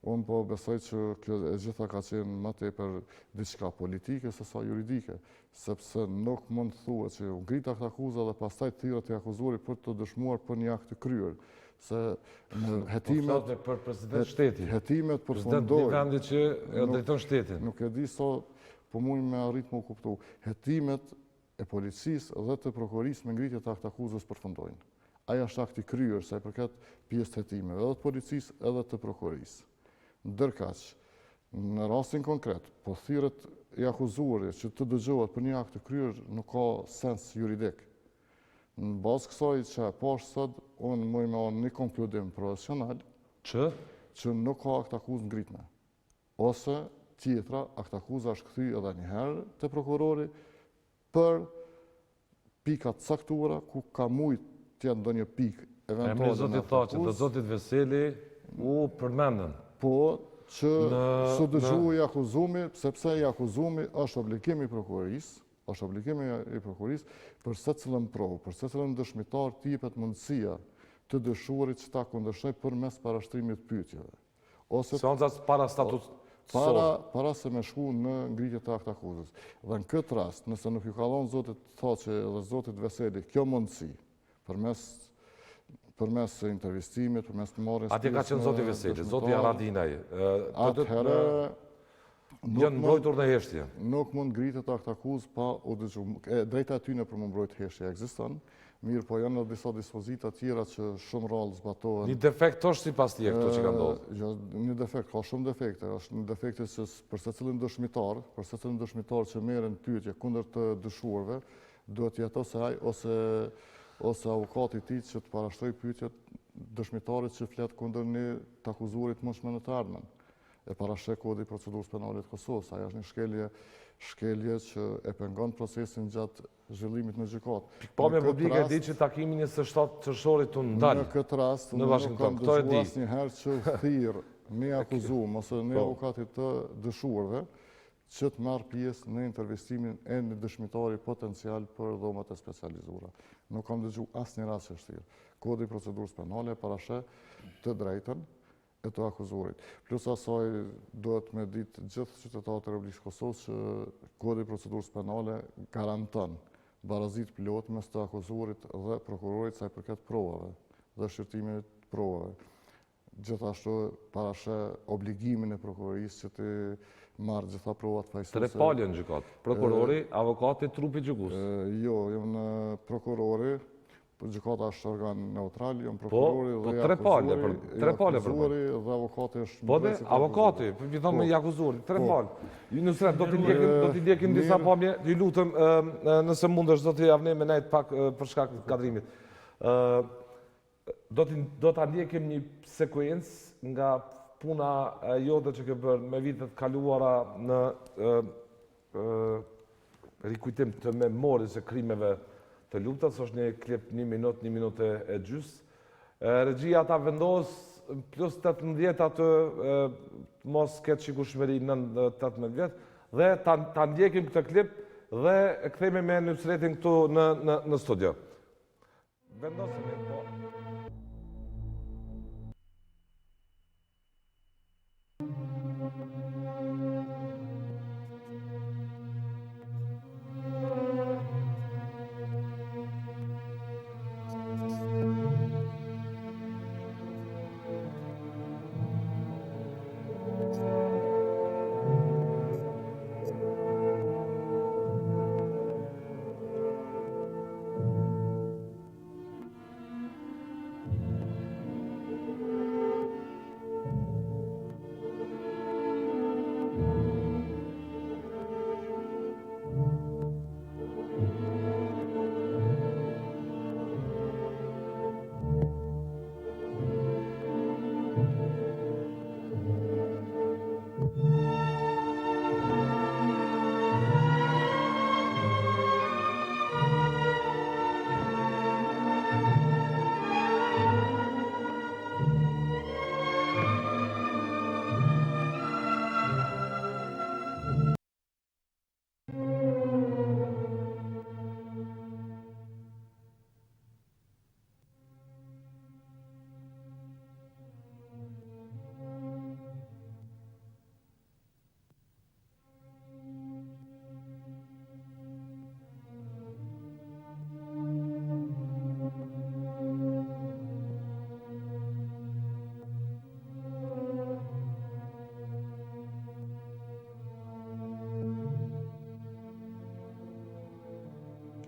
Unë po besoj që kjo e gjitha ka qenë më tepër diçka politike se sa juridike, sepse nuk mund të thuhet që u ngrit akt akuza dhe pastaj thirret i akuzuari për të dëshmuar për një akt të kryer. Se në hetimet për president shteti. Hetimet President përfundojnë. një vendi që e drejton shtetin. Nuk e di sa po mund me arrit më kuptu. Hetimet e policisë dhe të prokurorisë me ngritje të akt akuzës përfundojnë. Aja është akti kryer sa i përket pjesë të hetimeve, edhe të policisë edhe të prokurorisë. Ndërkaq, në rastin konkret, po thirret i akuzuari që të dëgjohet për një akt të kryer nuk ka sens juridik. Në bazë kësaj që e pash sot, unë muj me një konkludim profesional që nuk ka akt akuzë ngritme. Ose tjetra, akt akuza është kthy edhe një herë te prokurori për pikat caktuara ku ka mujt të jetë ndonjë pikë eventuale. Emri zotit Thaçi dhe zotit Veseli u përmendën. Po, që su dëgju i akuzumi, sepse i akuzumi është obligimi i prokurorisë, për secilën provë, për secilën dëshmitar të jepet mundësia të dëshuarit që ta kundërshtojë përmes parashtrimit pyetjeve. Ose seancas para statut para se me shku në ngritje të akt akuzës. Dhe në këtë rast, nëse nuk ju ka dhënë zotit Thaçi dhe zotit Veseli kjo mundësi, përmes intervistimit, përmes të marrjes. Atje ka qenë zoti Veseli, zoti Aradinaj. Atëherë janë mbrojtur në heshtje. Nuk mund ngritet akt akuzë pa u dëgjuar. Drejta e tyre për më mbrojtë heshtje ekziston. Mirë, po janë disa dispozita tjera që shumë rrallë zbatohen. Një defekt është sipas tje këto që ka ndodhur. Një defekt, ka shumë defekte. Është një defekte që për secilin dëshmitar që merren pyetje kundër të dëshuarve, duhet të jetë ose ai ose avukati i tij që të parashtrojë pyetjet dëshmitarit që flet kundër një të akuzuarit mundshme në të ardhmen. E parashtroi Kodi i procedurës penale të Kosovës. Ajo është një shkelje që e pengon procesin gjatë zhvillimit në gjykatë. Pikpamja publike e di që takimin 27 qershorit të ndalë në këtë rast në Washington. Kto e di? Asnjëherë që thirr një akuzuar ose një avokatit të dëshuarve që të marrë pjesë në intervistimin e një dëshmitari potencial për dhomat e specializuara. Nuk kam dëgjuar asnjë rast që është thirrë. Kodi i procedurës penale parashë të drejtën e të akuzuarit. Plus asaj duhet me ditë gjithë qytetarët e Republikës Kosovës që Kodi i procedurës penale garanton barazit plot mes të akuzuarit dhe prokurorit sa i përket provave dhe shqyrtimit provave. Gjithashtu parashë obligimin e prokurorisë që të marrë gjitha provat fajsuese. Tre palje në gjykatë. Prokurori, avokati, trupi gjykus. Jo, jam në prokurori, gjykata është organ neutral, jam prokurori dhe akuzuari dhe avokati është... Po dhe, avokati, përpithon me akuzuari, tre palje. Nësre, do t'i ndjekim disa pamje, ju lutëm, nëse mundesh, do t'i javne me nejt pak për shkak të kadrimit. Do t'a ndjekim një sekuencë nga puna jote që ke bërë me vitet kaluara në rikujtim të memorisë e krimeve të luftës, është një klip 1 minutë e gjys. Regjia ta vendos plus 18 atë mos ketë shikueshmëri nën 18 vjet dhe ta ndjekim këtë klip dhe e kthejmë me Nusretin këtu në studio. Vendosemi po.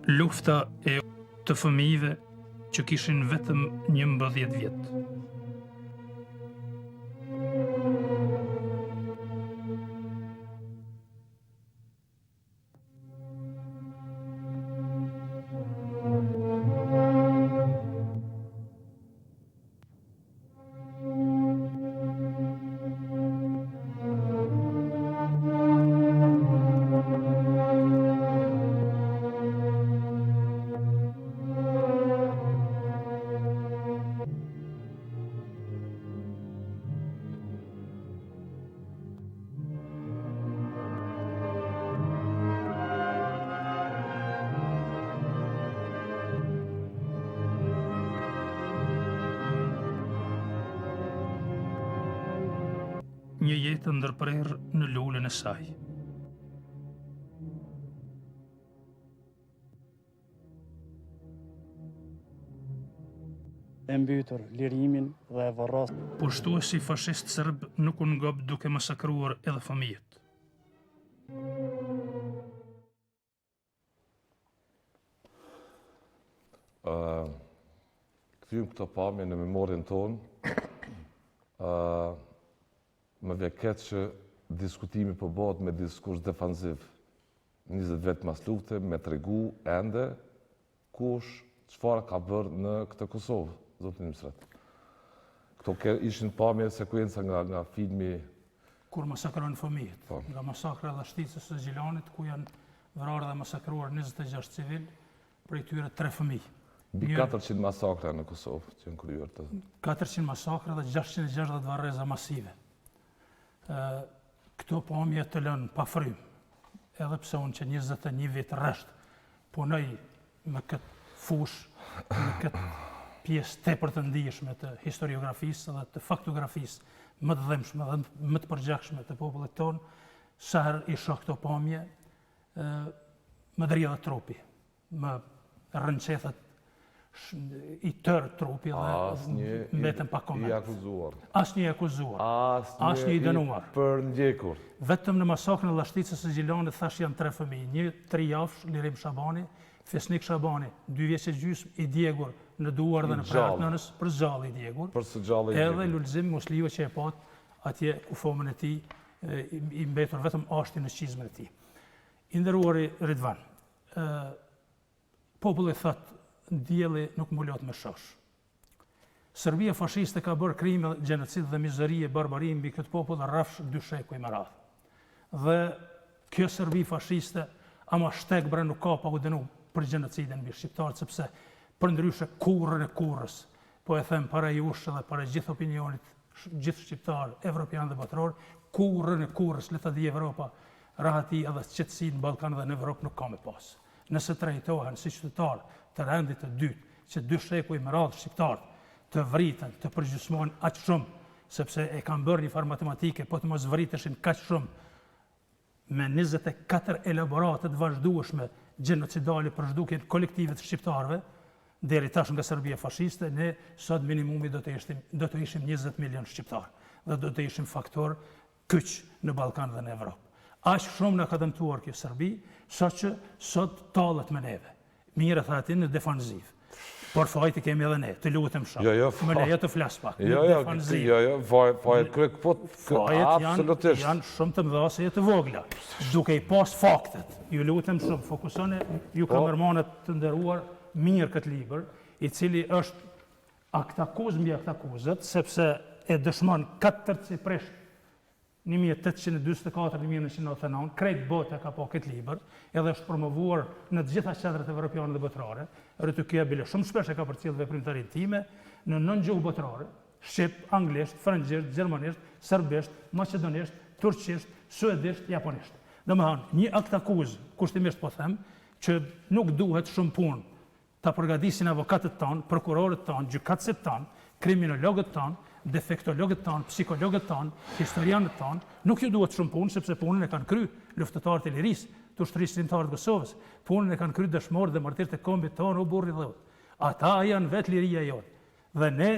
lufta e të fëmijëve që kishin vetëm 11 vjet. Një jetë ndërprerë në lulën e saj. E mbytur lirimin dhe e varros. Pushtuesi fashist serb nuk u ngop duke masakruar edhe fëmijët. Kthym këto pamje në memorin tonë, më veket që diskutimi po bëhet me diskurs defanziv. 20 vjet mas lufte, me tregu ende kush çfarë ka bërë në këtë Kosovë, zotin ministrat. Këto ishin pamje sekuenca nga filmi Kur masakrojnë fëmijët, Po. nga masakra dhe shticës së Gjilanit, ku janë vrarë dhe masakruar 26 civil, prej tyre 3 fëmijë. mbi 400 masakra në Kosovë që janë kryer të. 400 masakra dhe 660 varreza masive. Këto pamje të lënë pa frym, edhe pse unë që 21 vjet rresht punoj me këtë fush, me këtë pjesë tepër të ndijshme të historiografisë dhe të faktografisë më të dhëmshme dhe më të përgjakshme të popullit tonë, sa herë i shoh këto pamje, më dridhet trupi, më rënqethet i tërë trupi dhe mbetëm pa koment. I akuzuar. Asnjë i akuzuar, asnjë i dënuar. Për ndjekur. Vetëm në masakrën e Llashticës së Gjilanit thash janë 3 fëmijë, një 3 javësh, Lirim Shabani, Fesnik Shabani, 2 vjeç e gjysmë, i djegur në duar dhe në prart nënës, për zgjallë i djegur. Për së gjallë i Edhe Lulzim Musliu që e pat atje ku fomën e tij i mbetur vetëm ashti në qizmën e tij. I nderuari Ridvan, populli thotë dielli nuk mulot me shosh. Serbia fashiste ka bërë krime, gjenocid dhe mizëri e barbari mbi këtë popull rrafsh 2 shekuj me radhë. Dhe kjo Serbi fashiste ama shtek bre nuk ka pa u dënu për gjenocidin mbi shqiptarët, sepse përndryshe kurrën e kurrës, po e them para jush dhe para gjithë opinionit, gjithë shqiptar, evropian dhe botror, kurrën e kurrës, le ta di Evropa, rahati edhe qetësi në Ballkan dhe në Evropë nuk ka me pas. Nëse trajtohen si qytetar të rendit të dytë, që 2 shekuj me radhë shqiptarët të vritën, të përgjysmohen aq shumë, sepse e kanë bërë një farë matematike, po të mos vriteshin kaq shumë, me 24 elaborate të vazhdueshme gjenocidale për zhdukjen kolektive të shqiptarëve, deri tash nga Serbia fashiste, ne sot minimumi do të ishim 20 milion shqiptarë dhe do të ishim faktor kyç në Ballkan dhe në Evropë. Aq shumë na ka dëmtuar kjo Serbi, saqë sot tallet me neve. Mirë tha aty në defanziv. Por fajti kemi edhe ne, të lutem shumë. Më lejo të flas pak. Fajet kryk po absolutisht. Janë shumë të mëdha se të vogla. Duke i pas faktet, ju lutem shumë, fokusoni ju kamermanët të nderuar mirë këtë libër, i cili është aktakuz mbi aktakuzët, sepse e dëshmon 4 cipresht 1824-1999, krejt bota ka po këtë libër, edhe është promovuar në të gjitha qendrat evropiane dhe botërore. Rëty kjo bile shumë shpesh e ka përcjell veprimtarinë time në 9 gjuhë botërore, shqip, anglisht, frëngjisht, gjermanisht, serbisht, maqedonisht, turqisht, suedisht, japonisht. Domethënë, një aktakuz, kushtimisht po them, që nuk duhet shumë punë ta përgatisin avokatët tanë, prokurorët tanë, gjykatësit tanë, kriminologët tanë, defektologët tanë, psikologët tanë, historianët tanë, nuk ju duhet shumë punë, sepse punën e kanë kry luftëtarët e lirisë, të ushtrisë shqiptare të Kosovës, punën e kanë kry dëshmorët dhe martirët e kombit tonë, o burri dhe ot. Ata janë vetë liria jonë. Dhe ne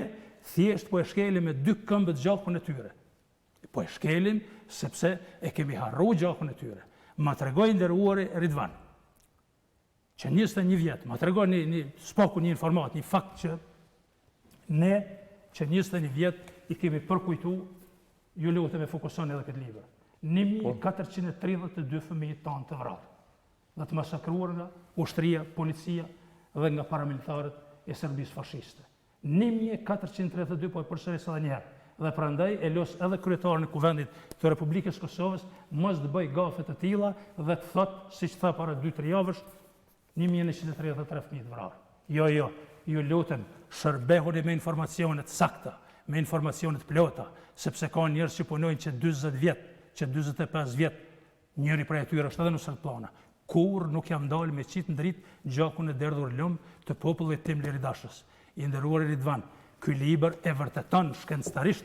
thjesht po e shkelim me 2 këmbët gjakun e tyre. Po e shkelim sepse e kemi harru gjakun e tyre. Ma tregoj nderuari Ridvan, që 21 vjetë, ma të regon spaku një informat, një fakt që ne që 21 vjetë i kemi përkujtu, ju lutem e fokusoni edhe këtë libër. 1432 fëmijë tanë të vrarë dhe të masakruar nga ushtria, policia dhe nga paramilitarët e Serbisë fashiste. 1432, po e përsëris edhe njëherë. Dhe prandaj e los edhe kryetarin e kuvendit të Republikës Kosovës mos të bëj gafe të tilla dhe të thotë, siç tha para 2-3 javësh, 1133 fëmijë të vrarë. Jo, ju lutem, shërbehuni me informacione të sakta, me informacione të plota, sepse ka njerëz që punojnë që 40 vjet, që 45 vjet, njëri prej atyre është edhe në plana. Kur nuk jam dalë me qitë në dritë gjakun e derdhur lëmë të popullit tim liridashës. I nderuar Ridvan, ky libër e vërteton shkencëtarisht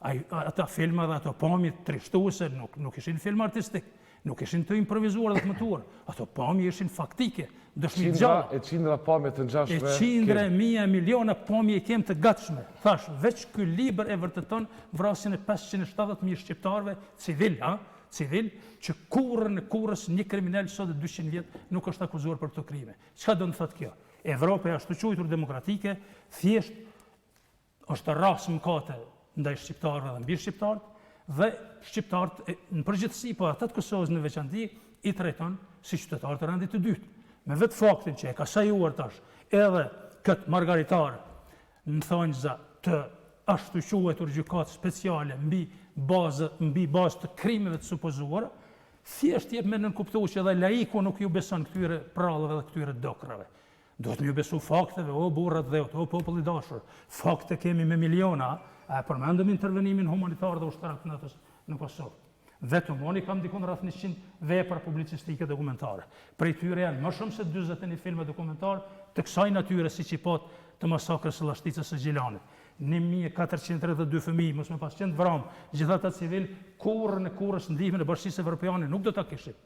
ata filma dhe ato pamje trishtuese nuk ishin film artistik, nuk ishin të improvizuar dhe të mëtuar. Ato pamje ishin faktike, dëshmi të gjalla. E qindra pamje të ngjashme. E qindra, mijë, miliona pamje kem të gatshme. Thash, veç ky libër e vërteton vrasjen e 570.000 shqiptarëve civil, që kurrës një kriminal sot 200 vjet nuk është akuzuar për këto krime. Çka do të thotë kjo? Evropa ashtu quajtur demokratike, thjesht është ras mëkate ndaj shqiptarëve dhe mbi shqiptarët, dhe shqiptarët në përgjithësi, po ata të Kosovës në veçanti, i trajton si qytetarë të rendit të dytë. Me vetë faktin që e ka sajuar tash edhe këtë margaritare në thonjza të ashtu quajtur gjykatë speciale mbi bazë të krimeve të supozuara, thjesht jep me nënkuptuar që edhe laiku nuk ju beson këtyre prallëve dhe këtyre dokrave. Duhet me ju besu fakteve, o burrat dhe o populli dashur. Fakte kemi me miliona, a përmendëm intervenimin humanitar dhe ushtarak në Kosovë. Vetëm unë kam dikon rreth 100 vepra publicistike dokumentare. Prej tyre janë më shumë se 41 filma dokumentar të kësaj natyre siç i pat të masakrës së Llashticës së Gjilanit. 1432 fëmijë, mos me pas qenë vram, gjithata civil, kurrës ndihmën e Bashkisë Evropiane nuk do ta kishim.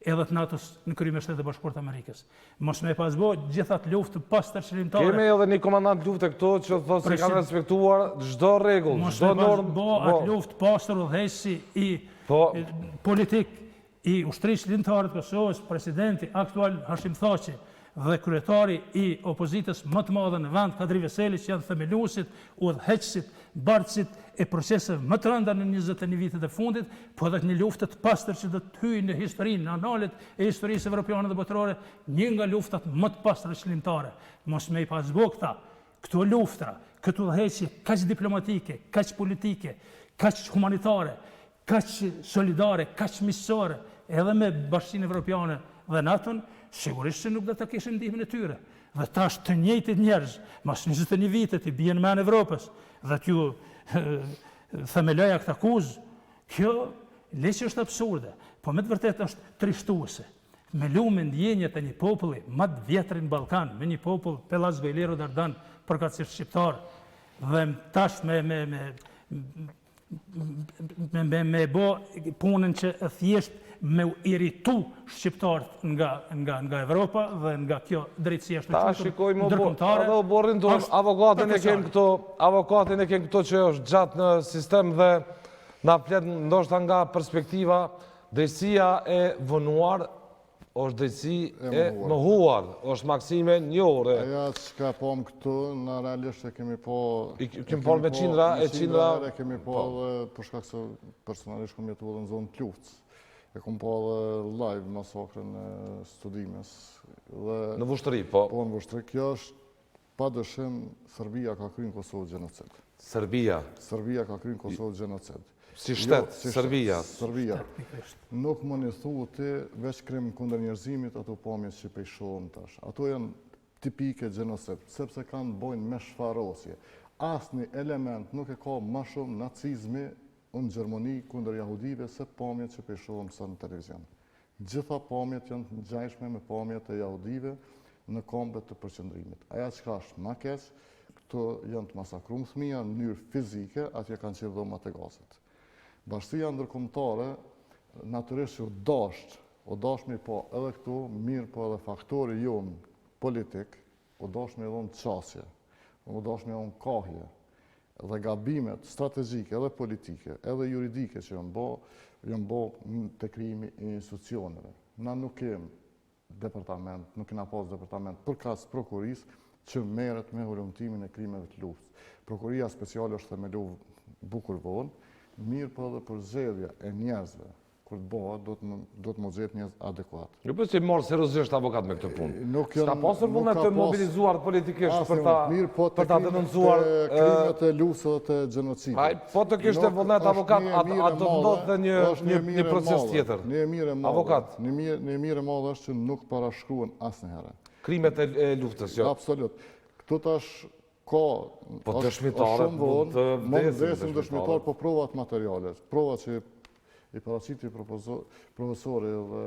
Edhe të NATO-s në krye Shtetet e Bashkuara të Amerikës. Mos me pas bë gjithat luftë pastër qëllimtare. Kemi edhe një komandant lufte këto që thotë se kanë respektuar çdo rregull, çdo normë. Mos me pas bë atë luftë pastër udhëheqësi i politik i ushtrisë lindtare të Kosovës, presidenti aktual Hashim Thaçi dhe kryetari i opozitës më të madhe në vend, Kadri Veseli, që janë themeluesit, udhëheqësit, bartësit e proceseve më të rënda në 21 vitet e fundit, po edhe një luftë të pastër që do të hyjë në historinë, në analet e historisë evropiane dhe botërore, një nga luftat më të pastra qëllimtare. Mos me i pasbo këto luftra, këtë udhëheqje kaq diplomatike, kaq politike, kaq humanitare, kaq solidare, kaq miqësore, edhe me Bashkinë Evropiane dhe NATO-n, sigurisht se nuk do ta kishin ndihmën e tyre. Dhe tash të njëjtit njerëz, mas 21 vitet i bien me Evropës, dhe t'ju themeloja këtë akuzë, kjo leqë është absurde, po me të vërtet është trishtuese. Me lume ndjenjet e një populli më të vjetër në Ballkan, me një popull Pellas Gojlero Dardan, përkatësisht shqiptar, dhe tash me bo punën që thjesht me iritu shqiptarët nga Evropa dhe nga kjo drejtësia është ndërkombëtare. Edhe o borrin tonë, avokatin e kenë këto që është gjatë në sistem dhe na flet ndoshta nga perspektiva drejtësia e vënuar është drejtësi e mohuar, është maksime 1 orë. Aja që ka pom këtu, në realisht e kemi po... Kemi po me qindra. E kemi po dhe përshkak se personalisht kom jetu dhe në zonë të luftës. E kom po dhe live masakrën e studimes. Në Vushtëri, po? Po, në Vushtëri. Kjo është pa dëshim Serbia ka kryen Kosovë genocid. Serbia ka kryen Kosovë genocid. Si shtet, Serbia. Nuk më një thu ti veç krim kundër njerëzimit ato pamjes që pejshohëm tash. Ato janë tipike genocid, sepse kanë bojnë me shfarosje. Asni element nuk e ka më shumë nacizmi në Gjermani kundër jahudive se pamjet që pejshohëm sa në televizion. Gjitha pamjet janë të ngjashme me pamjet e jahudive në kombet të përqendrimit. Aja çka është më keq, këto janë të masakruar fëmija në mënyrë fizike, atje kanë qenë dhomat e gazit. Bashkia ndërkombëtare natyrisht u dashmi po edhe këtu, mirë po edhe faktori jonë politik, u dashmi edhe në qasje, u dashmi edhe në kahje, dhe gabimet strategjike edhe politike, edhe juridike që janë bo të krijimi i institucioneve. Na nuk kemi departament, nuk kena pas departament përkas prokurisë që merret me hulumtimin e krimeve të luftës. Prokuria speciale është themelu bukur vonë, mirë po edhe për zgjedhja e njerëzve. Kur të bëha, do të më gjetë njerëz adekuat. Jo për që morë seriozisht avokat me këtë punë. S'ka pasur vullnet të mobilizuar politikisht për ta denoncuar krimet e luftës dhe të gjenocidit. Po të kishte vullnet avokat, a do të ndodhte një proces tjetër? Një mirë e madhe është që nuk parashkruan asnjëherë. Krimet e luftës, jo? Absolut. Këtu tash ka dëshmitarët mund të vdesin dëshmitar, po provat materiale. Provat që i paraqiti profesori dhe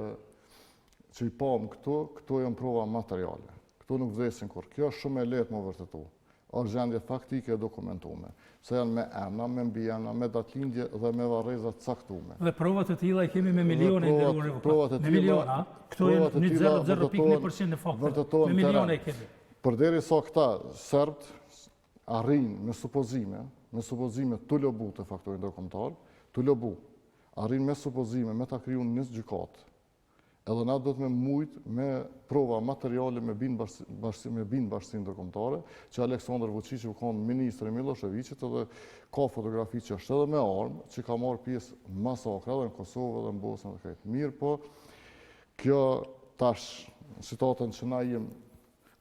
që i pam këto janë prova materiale. Këto nuk vdesin kur. Kjo është shumë e lehtë më vërtetu. Është gjendje faktike e dokumentume. Se janë me emra, me mbijana, me datlindje dhe me varreza caktume. Dhe provat të tilla i kemi me milione nderuar. Me miliona, këto janë 0.1% në fakt. Me milione i kemi. Përderisa këta serbt arrin me supozime të lobu të faktorin ndërkombëtar, të lobu, arrin me supozime, me ta kriju një gjykatë. Edhe na do të me mujt me prova materiale me bind bashkësinë ndërkombëtare, që Aleksandar Vučići u konë ministri Miloševićit edhe ka fotografi që është edhe me armë, që ka marrë pjesë masakra edhe në Kosovë edhe në Bosnjë dhe krejt. Mirë po, kjo tash, situatën që na jem,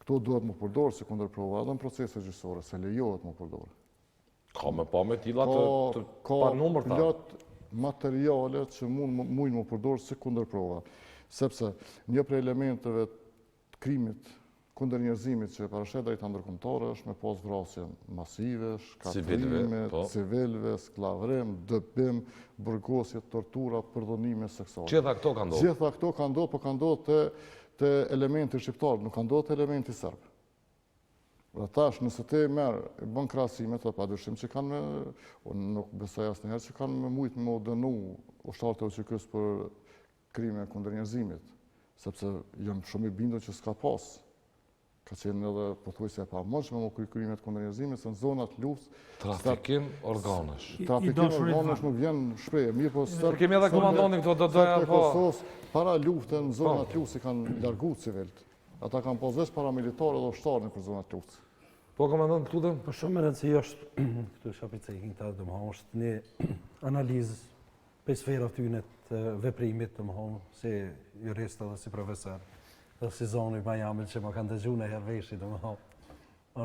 këto duhet më përdorë si kundër prova edhe në procese gjyqësore, se lejohet më përdorë. Ka me pa me tila të panumër ta? Ka plot materiale që mund më përdorë si kundër prova. Sepse një prej elementeve të krimit kundër njerëzimit që parashet drejta ndërkombëtare është me pas vrasje masive, shkatrime, civilve, skllavërim, dëbim, burgosje, tortura, përdhunime seksuale. Gjitha këto ka ndodhur? Gjitha këto ka ndodhur, po ka ndodhur të elementi shqiptar, nuk ka ndodhur të elementi serb. Dhe tash, nëse te merë, bën krahasime të padyshim që kanë me, nuk besoj asnjëherë që kanë me mujt me dënu ushtarët e UÇK-s për krime kundër njerëzimit, sepse jam shumë i bindur që s'ka pas. Ka qenë edhe pothuajse e pamundshme me krimet kundër njerëzimit, se në zonat luftës trafikim organesh. Trafikim organesh nuk vjen shprehje, mirë po kemi edhe komandonin këto do doja po Kosovës para luftës në zonat luftës kanë larguar civilt. Ata kanë pas veç paramilitarë dhe ushtarë për zonat luftës. Po komandant lutem? Po shumë e rëndësishme këtu shapicëkin ta domethënë është një analizë për sferën tyne të veprimit domethënë si jurist dhe si profesor. Dhe si zoni Bajamil që më kanë dëgjuar në herë veshi domethënë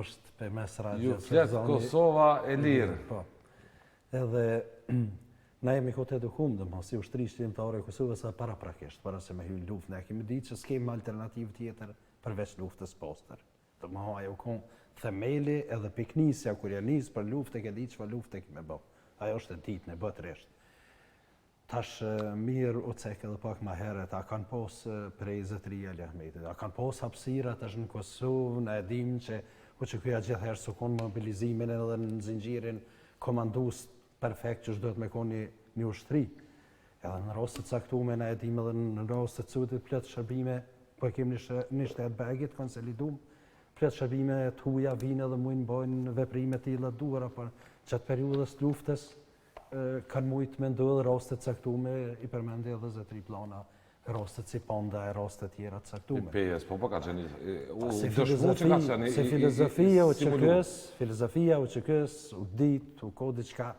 është për mes radios. Ju flet Kosova e lirë. Po. Edhe na jemi këtë edukum domethënë si ushtri shqiptare e Kosovës paraprakisht, para se me hyrë luftë, ne kemi ditë që s'kem alternativë tjetër përveç luftës poster. Domethënë ajo kon themeli edhe piknisja kur ja nis për luftë ke ditë çfarë luftë kemi bë. Ajo është e ditë në botërisht. Tash mirë u cek edhe pak më herët, a kanë pos prej zotëria Ali Ahmetit, a kanë pos hapësira tash në Kosovë, na e dim që UÇK-ja gjithherë sukon mobilizimin edhe në zinxhirin komandues perfekt që duhet me koni një ushtri. Edhe në raste të caktuara na e dim edhe në raste të cudit plot shërbime, po kemi një shtet bagit konsolidum, plot shërbime të huaja vinë edhe mund bëjnë veprime të tilla duara për çat periudhës të luftës. Kanë mujtë me ndodhë rastet caktume, i përmendi edhe zëtëri plana, rastet si panda e rastet tjera caktume. PS, po ka qenë se filozofia UÇK-s, u ditë, u kodë qka,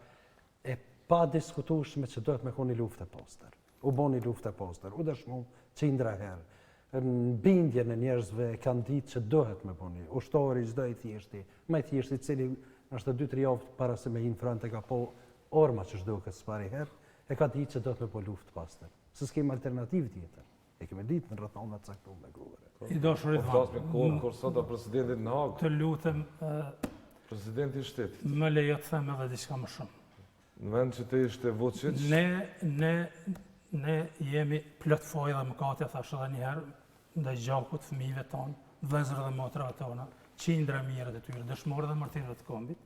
e pa diskutueshme që dohet me koni luftë e poster. U boni luftë e poster, u dëshmu qindra herë. Në bindje në njerëzve kanë ditë që dohet me boni. Ushtori çdo i thjeshti, më i thjeshti cili është 2-3 javë para se me hinë front e ka po orma që shdo këtë spari herë, e ka ditë që do të me po luftë pastor. Se s'kem alternativë tjetër. E keme ditë në rrethonat caktuar me gruvëre. I dashurit vanë. Kur sot presidentit në Hagë. Të lutem, presidenti i shtetit. Më lejo të them edhe diçka më shumë. Në vend që te ishte Vučić. Ne jemi plot fojë dhe mëkate, thash edhe një herë, ndaj gjakut, fëmijëve tonë, vëllezër dhe motrave tona, qindra mirët e tyre, dëshmorë dhe martirëve të kombit,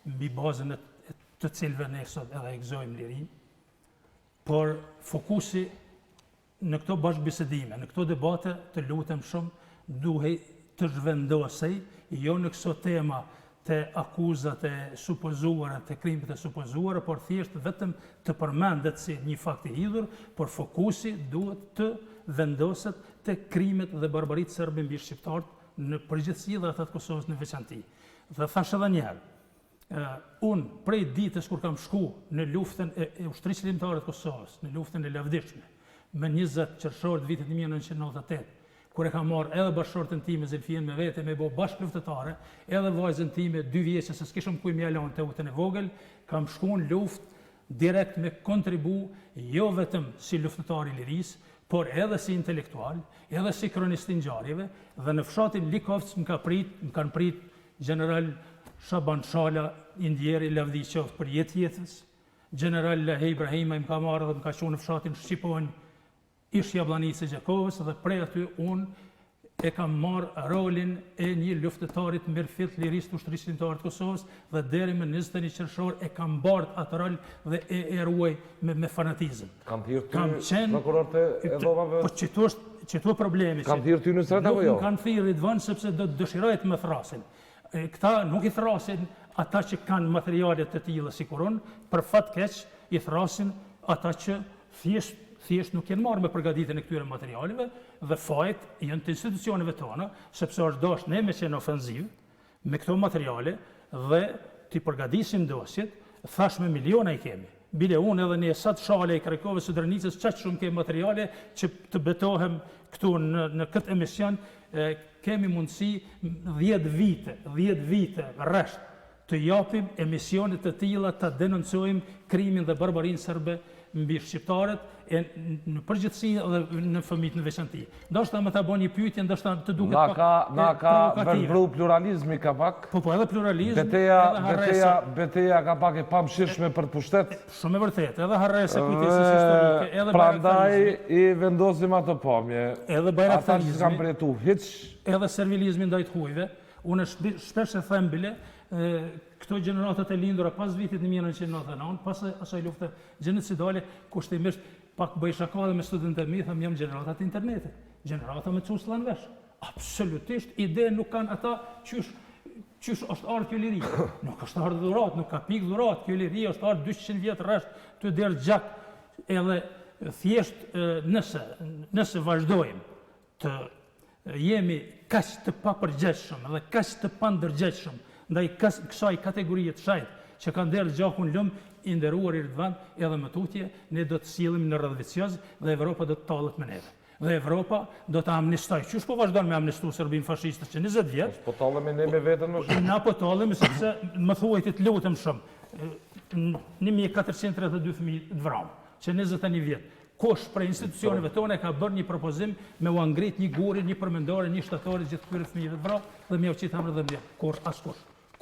mbi bazën e të cilëve ne sot edhe egzojmë lirin, por fokusi në këto bashkëbisedime, në këto debate të lutem shumë, duhej të zhvendosej, jo në këso tema të akuzat e supozuara, të krimit e supozuara, por thjesht vetëm të përmendet si një fakt i hidhur, por fokusi duhet të vendoset të krimet dhe barbaritë serbe mbi shqiptarët në përgjithësi dhe ata të Kosovës në veçanti. Dhe thash edhe një herë, unë prej ditës kur kam shku në luftën e ushtrisë ligjore të Kosovës, në luftën e lavdishme, me 20 qershor të vitit 1998, kur e kam marrë edhe bashkëshortën time Zelfien me vete me bo bashkë luftetare, edhe vajzën time 2 vjeçe se s'kishëm kuj mjalon të utën e vogël, kam shku në luftë direkt me kontribu jo vetëm si luftetari i lirisë, por edhe si intelektual, edhe si kronisti ngjarjeve, dhe në fshatin Likovc më kanë prit general Shaban Shala, indjeri lavdi qoftë për jetës, general Lahej Ibrahima më ka marrë dhe më ka qenë në fshatin Shqiponj, ish Jabllanicë e Gjakovës, dhe prej aty unë e kam marrë rolin e një luftetarit mirëfill lirisë të ushtrisë ligjore të Kosovës dhe deri më 21 qershor e kam bardh atë rol dhe e ruaj me fanatizëm. Kam thirrë ty prokuror të Edhovave? Po çeto problemi. Kam thirrë ty në sret apo jo? Nuk kanë thirrë Ridvan sepse do të dëshirojë të më thrasin. Këta nuk i thrasin ata që kanë materiale të tilla si kuron, për fat keq i thrasin ata që thjesht nuk janë marrë me përgatitjen e këtyre materialeve dhe fajt janë të institucioneve tona, sepse është dashur ne me qenë ofenziv me këto materiale dhe t'i përgatisim dosjet, thash me miliona i kemi. Bile unë edhe një sat shale i Krakovës së Drenicës çaq shumë kemi materiale që të betohem këtu në këtë emision, kemi mundësi 10 vite rresht të japim emisionet të tilla të denoncojmë krimin dhe barbarinë serbe mbi shqiptarët e në përgjithësi dhe në fëmijët në veçanti. Ndoshta më ta bëj një pyetje, ndoshta të duket pak na ka vërvru pluralizmi ka pak. Po edhe pluralizmi. Beteja ka pak e pamshirshme për të pushtet. Shumë e vërtetë, edhe harresa kujtesës historike, edhe prandaj i vendosim ato pamje. Edhe bajraktarizmi. Ata që kanë përjetu hiç. Edhe servilizmi ndaj të hujve. Unë shpesh e them bile këto gjeneratët e lindura pas vitit 1999, pas asaj lufte gjenocidale, kushtimisht pak bëj shakallë me studentët mi, them jam gjeneratat e internetit, gjenerata me cusllan vesh. Absolutisht ide nuk kanë ata qysh është ardhur kjo liri. Nuk është ardhur dhurat, nuk ka pikë dhurat, kjo liri është ardhur 200 vjet rresht të derë gjak, edhe thjesht nëse vazhdojmë të jemi kaq të papërgjegjshëm dhe kaq të pandërgjegjshëm ndaj kësaj kategorie të shajt që kanë derë gjakun lëm i nderuar i Ridvan edhe më tutje, ne do të sillim në rrëdh vicioz dhe Evropa do të tallet me neve. Dhe Evropa do të amnistojë. Qysh po vazhdon me amnistu Serbinë fashistët që 20 vjet? Po tallemi ne me veten më shumë. Na po tallemi sepse më thuaj ti të lutem shumë. 1432 fëmijë të vramë, që 21 vjet. Kush prej institucioneve tona ka bërë një propozim me u ngrit një guri, një përmendore, një shtatore gjithë këtyre fëmijëve të vrarë dhe më u qit hamër dhe më.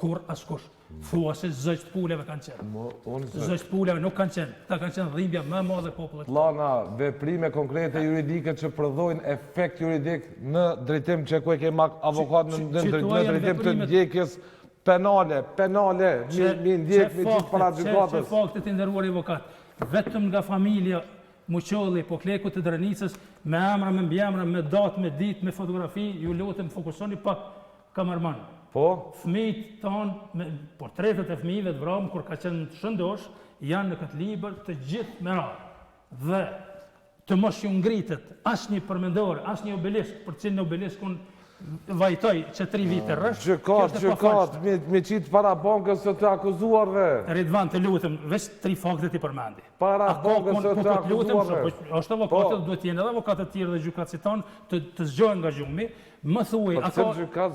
Kur askush. Thua se zëjt puleve kanë qenë. Zëjt puleve nuk kanë qenë. Ta kanë qenë dhimbja më e madhe e popullit. Plana, veprime konkrete juridike që prodhojnë efekt juridik në drejtim që ku e kemi avokat në drejtim të ndjekjes penale, mi ndjek mi gjithë para gjykatës. Që faktet i nderuar avokat, vetëm nga familja Muqolli, Poklekut të Drenicës, me emra, me mbiemra, me datë, me ditë, me fotografi, ju lutem fokusoni pak kamerman. Po? Fëmijët tanë, portretet e fëmijëve të vramë, kur ka qenë shëndosh, janë në këtë libër të gjithë me radhë. Dhe të mos ju ngritet asnjë përmendor, asnjë obelisk, për cilin obeliskun vajtoj që 3 vite rresht. Gjykat, me qitë para bankës të të akuzuarve. Ridvan, të lutem, veç 3 faktet i përmendi. Para bankës të të akuzuarve. Është avokatët, duhet jenë edhe avokatët tjerë dhe gjykatësit tonë të zgjohen nga gjumi. Më thuaj, a ka...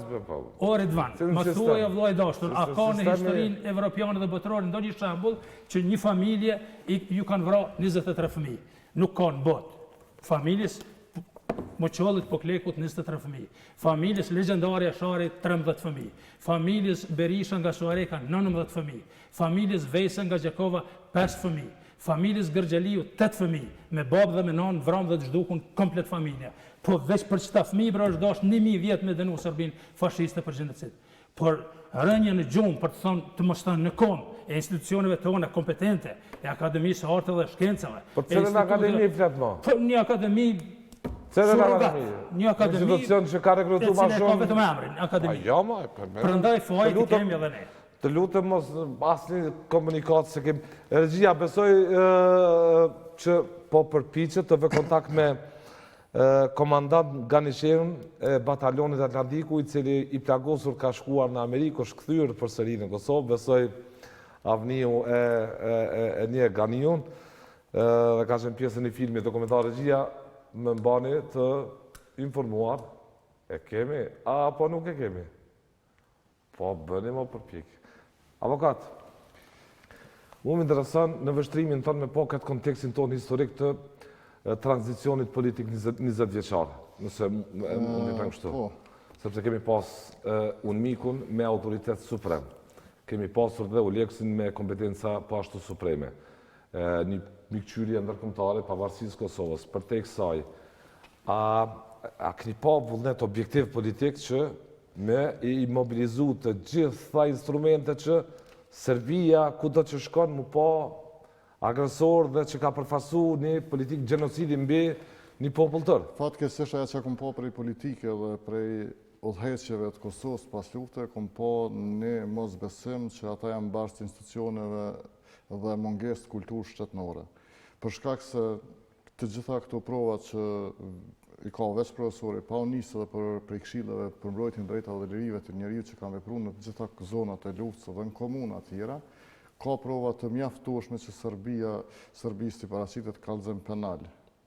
O Ridvan, më thuaj o vllai dashur, a ka në historinë evropiane dhe botërore ndonjë shembull që një familje ju kanë vrarë 23 fëmijë? Nuk ka në botë. Familjes Muqollit Poklekut 23 fëmijë. Familjes legjendare Asharit 13 fëmijë. Familjes Berisha nga Suareka 19 fëmijë. Familjes Vejsa nga Gjakova 5 fëmijë. Familjes Gërgjaliu 8 fëmijë. Me babë dhe me nanë vramë dhe të zhdukun komplet familja. Po veç për qëta fëmijë pra është dash 1000 vjet me dënu Serbinë fashiste për gjenocid. Por rënje në gjumë për të thonë të mos thënë në kom e institucioneve tona kompetente, e Akademisë së Arteve dhe Shkencave. Po cilën akademi flet më? Po një akademi Një akademi institucion që ka rekrutu ma e cila ka vetëm emrin, akademi. Jo, ma, Prandaj fajt i kemi edhe ne. Të lutem mos asnjë komunikat se kemi. Regjia besoj që po përpiqet të vë kontakt me komandant Ganisheun e batalionit Atlantiku, i cili i plagosur ka shkuar në Amerikë, është kthyer përsëri në Kosovë, besoj avniu e një Ganiun, dhe ka qenë pjesë në një filmi dokumentar regjia, më mbani të informuar, e kemi, apo nuk e kemi? Po, bëni më përpjekje. Avokat, mu më interesan në vështrimin tonë me po këtë kontekstin tonë historik të tranzicionit politik 20 vjeqar, nëse unë i kështu. Sepse kemi pas unë mikun me autoritet suprem. Kemi pasur dhe uleksin me kompetenca pashtu supreme. Një mikqyrje ndërkombëtare pavarësisë Kosovës. Për te kësaj, a keni pa vullnet objektiv politik që me i mobilizu të gjitha instrumente që Serbia, ku do që shkon, mu pa agresor dhe që ka përfasu një politik gjenocidi mbi një popull tërë? Fatkesisht ajo që kom pa prej politike dhe prej udhëheqjeve të Kosovës pas lufte, kom pa një mosbesim që ata janë bashkë institucioneve dhe mungesë kulturë shtetënore. Për shkak se të gjitha këto provat që i ka veç profesori, pa u nisë dhe për këshillave për mbrojtjen drejtave dhe lirive të njeriut që kanë vepruar në të gjitha zonat e luftës dhe në komuna tjera, ka prova të mjaftueshme që Serbisë të paraqitet kallëzim penal.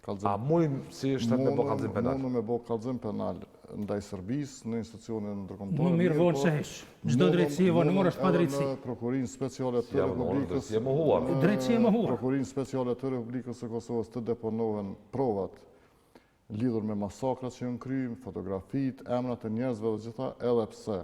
A mujmë si shtet me bo kallëzim penal? Mujmë me bo kallëzim penal ndaj Serbisë në institucionet ndërkombëtare. Më mirë vonë se heq. Çdo drejtësi e vonë është pa drejtësi. Prokurinë speciale të Republikës. Drejtësi e mohuar. Prokurinë speciale të Republikës së Kosovës të deponohen provat lidhur me masakrat që janë kryer, fotografitë, emrat e njerëzve dhe gjitha, edhe pse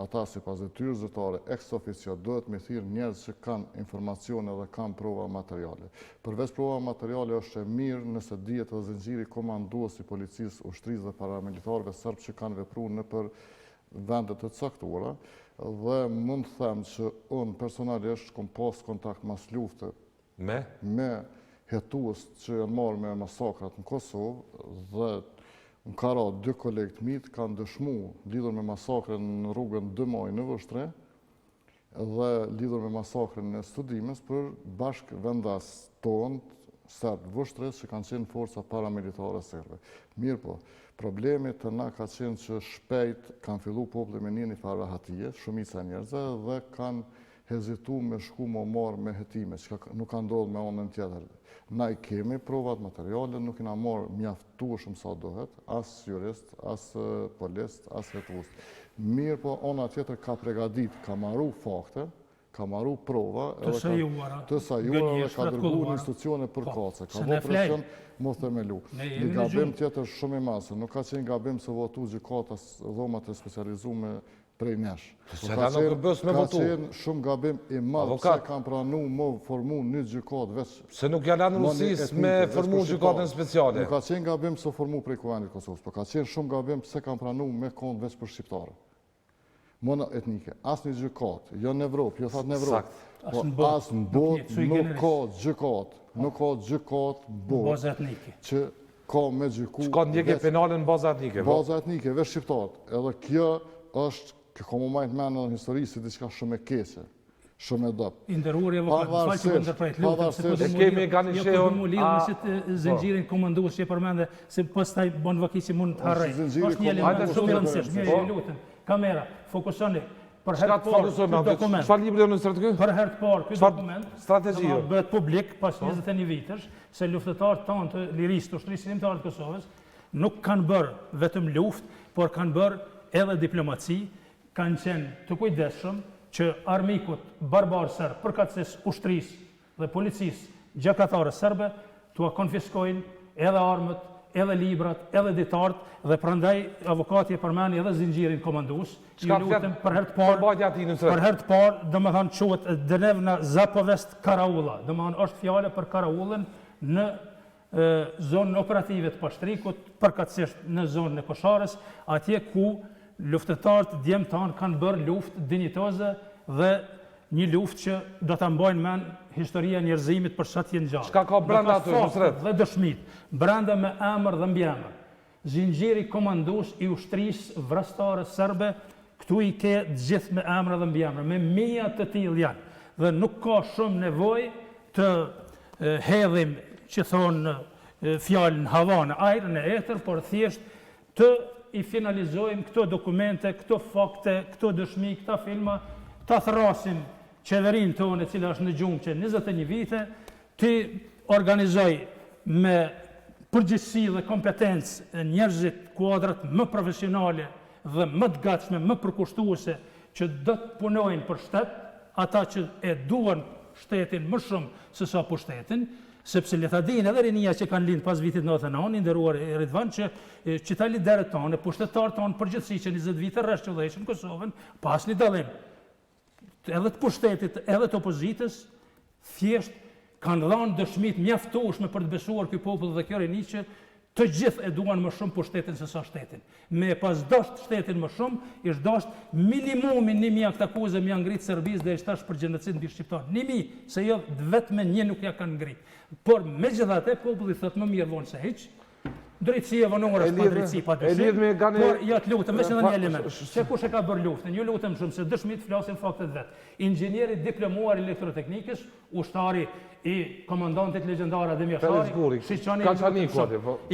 ata sipas detyrës zyrtare ex officio duhet me thirr njerëz që kanë informacione dhe kanë prova materiale. Përveç prova materiale është e mirë nëse dihet edhe zinxhiri komandues i policisë, ushtrisë dhe paramilitarëve serb që kanë vepruar nëpër vende të caktuara, dhe mund të them që unë personalisht kom pas kontakt mas lufte me hetues që janë marrë me masakrat në Kosovë, dhe në kara 2 kolegë të mitë kanë dëshmu lidhur me masakrën në rrugën 2 Maj në Vështre dhe lidhur me masakrën në Studimes për bashkë vendas tonë serbë Vështres që kanë qenë forca paramilitare serbe. Mirë po, problemi të na ka qenë që shpejt kanë fillu populli me një farë rahatije, shumica njerëzve, dhe kanë hezitu me shku më marë me hetime, që nuk kanë ndodhur me onën tjetër. Na i kemi provat materiale, nuk kena marë mjaftueshëm sa dohet, as jurist, as polist, as hetues. Mirë po, ona tjetër ka pregadit, ka marru fakte, ka marru prova, të sajuara dhe ka dërgu në institucione për kace. Ka bo presion, mos themelu. Një gabim tjetër shumë i masë, nuk ka qenë gabim se votu gjykatas dhomat e specializume prej nesh. Ka qenë shumë gabim i madhë, se kanë pranu më formu një gjykat veç... Se nuk janë Rusis me formu gjykatën speciale. Nuk ka qenë gabim se formu prej Kuvendit Kosovës, po ka qenë shumë gabim se kanë pranu me kond veç për shqiptare. Mono etnike, asë një gjykat, jo në Evropë, jo thatë në Evropë, po asë në botë nuk ka gjykat, nuk ka gjykat botë që ka me gjyku... Që ka ndjekje penale në baza etnike? Baza etnike, veç shqiptarët. Edhe kjo është, ka më majtë menë në historisë, si diçka shumë e keqe, shumë e dopë. Inderuar e vokat, falë që për ndërprejt, lutëm, se për mu lidhë me si të zëngjirin komanduës që e përmende, se pas taj bon vaki që mund të harrej. është një element shumë i rëndësish, mirë lutëm. Kamera, fokusoni, për herë të parë këtë dokument. Çfarë libri në strategji? Për herë të parë këtë dokument, strategji bëhet publik pas 21 vitesh, se luftëtarët tanë të lirisë të ushtrisë shqiptare të Kosovës nuk kanë bërë vetëm luftë, por kanë bërë edhe diplomaci, kanë qenë të kujdesshëm që armikut barbarë serb, përkatësisë ushtrisë dhe policisë gjykatare serbe, t'ua konfiskojnë edhe armët, edhe librat, edhe ditartë, dhe prandaj avokati e përmeni edhe zinxhirin komandues. Ju lutem për herë të parë, domethënë quhet Dnevna Zapovest Karaulla. Domethënë është fjala për karaullën në zonën operative të Pashtrikut, përkatësisht në zonën e Kosharës, atje ku luftëtarët djemë tanë kanë bërë luftë dinjitoze dhe një luftë që do ta mbajnë mend historia e njerëzimit për shëtitje gjallë. Çka ka brenda aty, Nusret? Dhe dëshmit, brenda me emër dhe mbiemër. Zinxhiri komandues i ushtrisë vrastare serbe, këtu i ke gjithë me emra dhe mbiemra, me mija të tillë janë. Dhe nuk ka shumë nevojë të hedhim që thonë fjalën hava në ajër, në etër, por thjesht të i finalizojmë këto dokumente, këto fakte, këto dëshmi, këta filma, ta thrasim qeverinë tonë e cila është në gjumë që 21 vite, të organizoj me përgjithësi dhe kompetencë njerëzit kuadrat më profesionale dhe më të gatshme, më përkushtuese që do të punojnë për shtet, ata që e duan shtetin më shumë se sa pushtetin, sepse le ta dinë edhe rinia që kanë lind pas vitit 99, nderuar Ridvan, që ta liderët tonë, pushtetarët tonë përgjithësi që 20 vite rresht që dhejshën Kosovën, pas një dallim. Edhe të pushtetit, edhe të opozitës, thjesht kanë dhënë dëshmit mjaftueshme për të besuar ky popull dhe kjo rini që të gjithë e duan më shumë pushtetin se sa shtetin. Me pas dosht shtetin më shumë, ish dosht minimumin 1000 këtë akuzë më janë ngritë Serbisë dhe ishtash për gjenocid mbi shqiptarë. 1000, se jo vetëm një nuk ja kanë ngritë. Por megjithatë populli thotë më mirë vonë se hiç. Drejtësia vonore është pa drejtësi, pa dyshim. Por ja të lutem, vetëm një element. Se kush e ka bërë luftën? Ju lutem shumë se dëshmit flasin faktet vet. Inxhinieri diplomuar elektroteknikës, ushtari i komandantit legjendar Ademir Shari,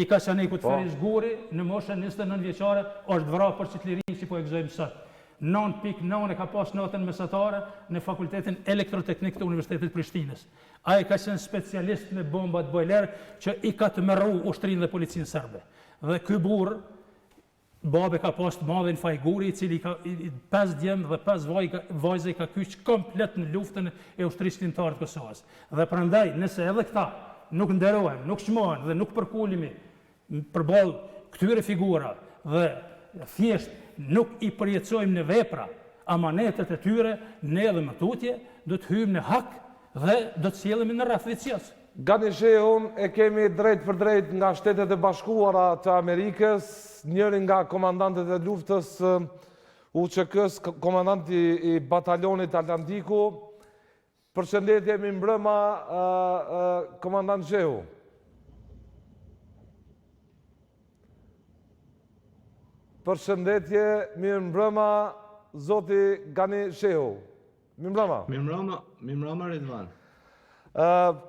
i Kaçanikut Feris Guri, në moshën 29 vjeçare, është vrarë për çitlirin si po e gëzojmë sot. 9.9 e ka pas notën mesatare në Fakultetin Elektroteknik të Universitetit Prishtinës. Ai ka qenë specialist në bombat bojler që i ka të merru ushtrinë dhe policinë serbe. Dhe ky burr, babe ka pas të madhin Fajguri, i cili ka 5 djemë dhe 5 vajza i ka kyç komplet në luftën e ushtrisë kombëtare të Kosovës. Dhe prandaj, nëse edhe këta nuk nderohen, nuk shmohen dhe nuk përkulimi përballë këtyre figura dhe thjesht nuk i përjetësojmë në vepra amanetet e tyre, ne edhe më tutje, do të hyjmë në hak dhe do të sjellemi në rreth vicioz. Gani shehun e kemi drejt për drejt nga Shtetet e Bashkuara të Amerikës, njërin nga komandantët e luftës UÇK-s, komandanti i batalionit Atlantiku. Përshëndetje mi mbrëma, komandant Shehu. Përshëndetje, mirë mbrëma, zoti Gani Shehu. Mirë mbrëma. Mirë mbrëma, Ridvan.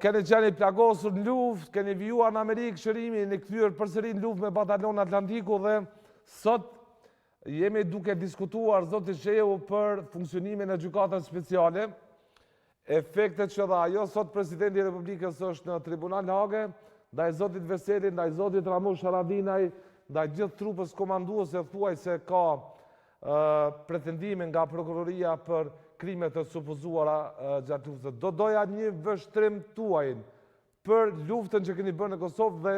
Keni qeni plagosur në luft, keni vijuar në Amerikë shërimi, në kthyer përsëri në luft me batalion Atlantiku dhe sot jemi duke diskutuar, zoti Shehu, për funksionimin e gjykatës speciale, efektet që dha ajo. Sot presidenti i Republikës është në tribunal Hagë, ndaj zotit Veseli, ndaj zotit Ramush Haradinaj, ndaj gjithë trupës komanduese thuaj se ka pretendime nga prokuroria për krimet të supozuara gjatë luftës. Do doja një vështrim tuajin për luftën që keni bërë në Kosovë dhe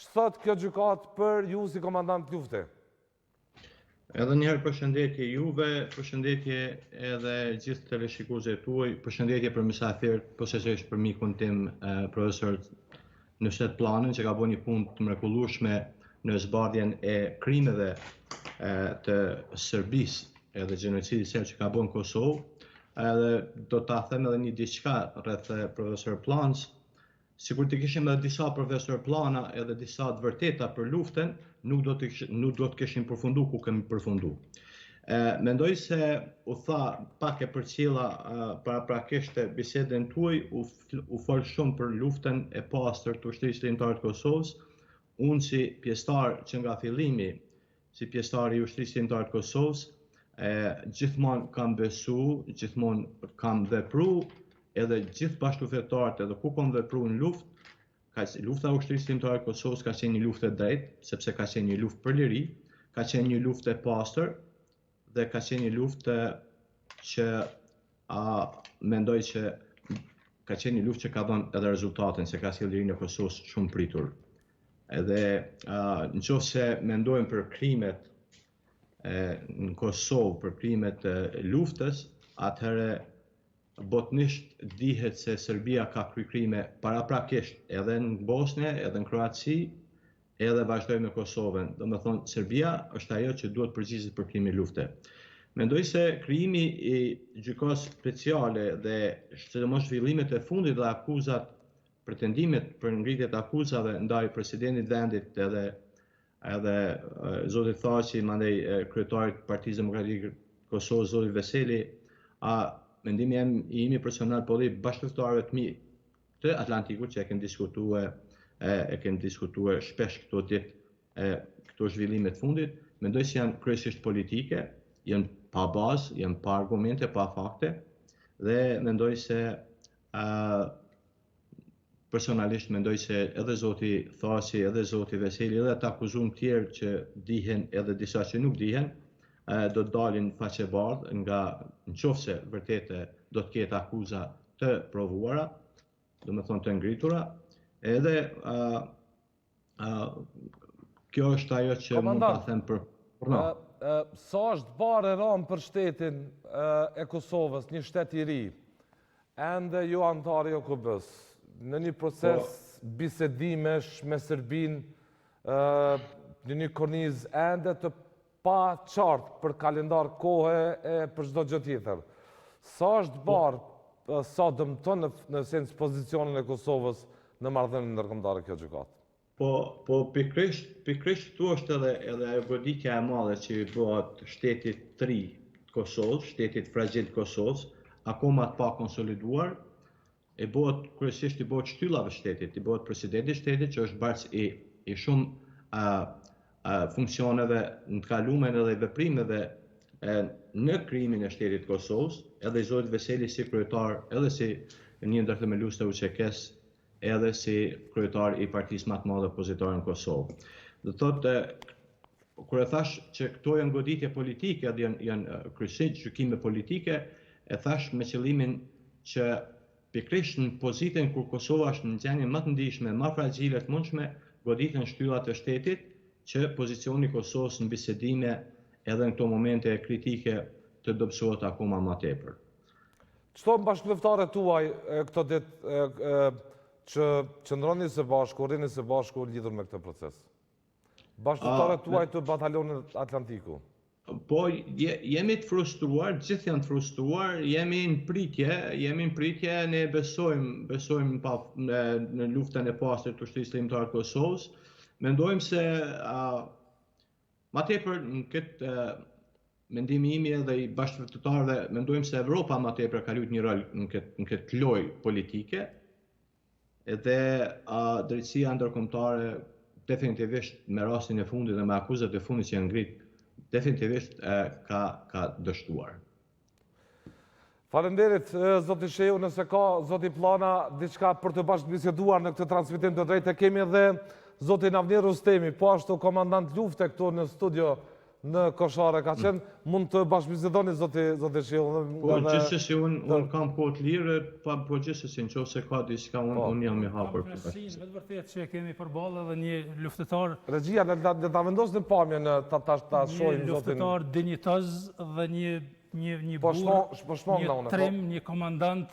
ç'thot kjo gjykatë për ju si komandant lufte. Edhe njëherë përshëndetje juve, përshëndetje edhe gjithë teleshikuesve tuaj, përshëndetje për mysafirët, posaçërisht për mikun tim profesor Nusret Planën që ka bërë një punë të mrekullueshme në zbardhjen e krimeve të Serbisë edhe gjenocidit serb që ka bërë në Kosovë. Edhe do ta them edhe një diçka rreth profesor Planës. Sikur të kishim edhe disa profesor Plana edhe disa të vërteta për luftën, nuk do të kishim përfundu ku kemi përfundu. Mendoj se u tha pak e përcjella paraprakisht bisedën tuaj, u fol shumë për luftën e pastër të ushtrisë kombëtare të Kosovës. Unë si pjesëtar që nga fillimi, si pjesëtar i ushtrisë kombëtare të Kosovës, gjithmonë kam besu, gjithmonë kam vepru, edhe gjithë bashkëpunëtorët edhe ku kam vepru në luftë, lufta e ushtrisë kombëtare të Kosovës ka qenë një luftë e drejtë, sepse ka qenë një luftë për liri, ka qenë një luftë e pastër dhe ka qenë një luftë që mendoj që ka qenë një luftë që ka dhënë edhe rezultatin, se ka sjellë lirinë e Kosovës shumë pritur. Edhe nëse mendojmë për krimet në Kosovë, për krimet e luftës, atëherë botnisht dihet se Serbia ka kryer krime paraprakisht edhe në Bosnjë, edhe në Kroaci, edhe vazhdoi me Kosovën. Domethënë Serbia është ajo që duhet përgjigjet për krimin e luftës. Mendoj se krijimi I gjykatës speciale dhe sidomos zhvillimet e fundit dhe akuzat, pretendimet për ngritjet akuzave ndaj presidentit vendit edhe zotit Thaçi, mandej kryetarit Partisë Demokratike Kosovës, zotit Veseli, mendimi imi personal po dhe bashkëtarëve të mi të Atlantikut që e kemi diskutuar shpesh këto ditë këto zhvillime të fundit, mendoj se janë kryesisht politike, janë pa bazë, janë pa argumente, pa fakte, dhe mendoj se personalisht mendoj se edhe zoti Thaçi, edhe zoti Veseli, edhe të akuzuar tjerë që dihen edhe disa që nuk dihen, do të dalin faqebardh nga nëse vërtet do të ketë akuza të provuara, do me thonë të ngritura, edhe kjo është ajo që mund të them për na. Sa është barë e ramë për shtetin e Kosovës, një shtet I ri, ende ju antari OKB-s, në një proces bisedimesh me Serbin, në një korniz ende të pa qartë për kalendar kohë e për çdo gjë tjetër. Sa është barë, sa dëmton në sens pozicionin e Kosovës në marrëdhënien ndërkombëtare kjo gjykatë? Po pikrisht këtu është edhe ajo goditja e madhe që I bëhet shtetit të ri të Kosovës, shtetit fragjil të Kosovës, akoma të pa konsoliduar, kryesisht I bëhet shtyllave shtetit, I bëhet presidenti shtetit që është barës I shumë funksioneve në të kalumen edhe veprimeve në krijimin e shtetit të Kosovës, edhe I zotit Veseli si kryetar, edhe si një ndër themelues të UÇK-s, edhe si kryetar I partisë më të madhe opozitare në Kosovë. Do thotë, kur e thash që këto janë goditje politike, janë kryesisht gjykime politike, e thash me qëllimin që pikrisht në pozitën kur Kosova është në gjendje më të ndihshme, më fragjile të mundshme, goditen shtyllat e shtetit që pozicioni I Kosovës në bisedime edhe në këto momente kritike të dobësohet akoma më tepër. Çto bashkëluftarët tuaj këto ditë që qëndroni së bashku, rrini së bashku lidhur me këtë proces? Bashkëluftarët tuaj të batalionit Atlantiku? Po, jemi të frustruar, gjithë janë të frustruar, jemi në pritje, ne besojmë në luftën e pastër të Ushtrisë Kombëtare të Kosovës. Mendojmë se ma tepër në këtë mendimi imi edhe I bashkëpunëtorëve, mendojmë se Evropa ma tepër ka luajtur një rol në këtë lojë politike, edhe drejtësia ndërkombëtare definitivisht me rastin e fundit dhe me akuzat e fundit që janë ngrit, definitivisht ka dështuar. Faleminderit, zoti Shehu, nëse ka zoti Plana diçka për të bashkëbiseduar në këtë transmetim të drejtë, kemi edhe zotin Avner Rustemi, po ashtu komandant lufte këtu në studio në Koshare ka qenë, mund të bashkëbisedoni zoti Shehu. Po gjithsesi unë kam kohë të lirë, po gjithsesi nëse ka diçka unë jam I hapur. Vetë vërtet që kemi përballë edhe një luftëtar. Regjia le ta vendosni pamjen ta shohim zotin. Një luftëtar dinjitoz dhe një burr, një trim, një komandant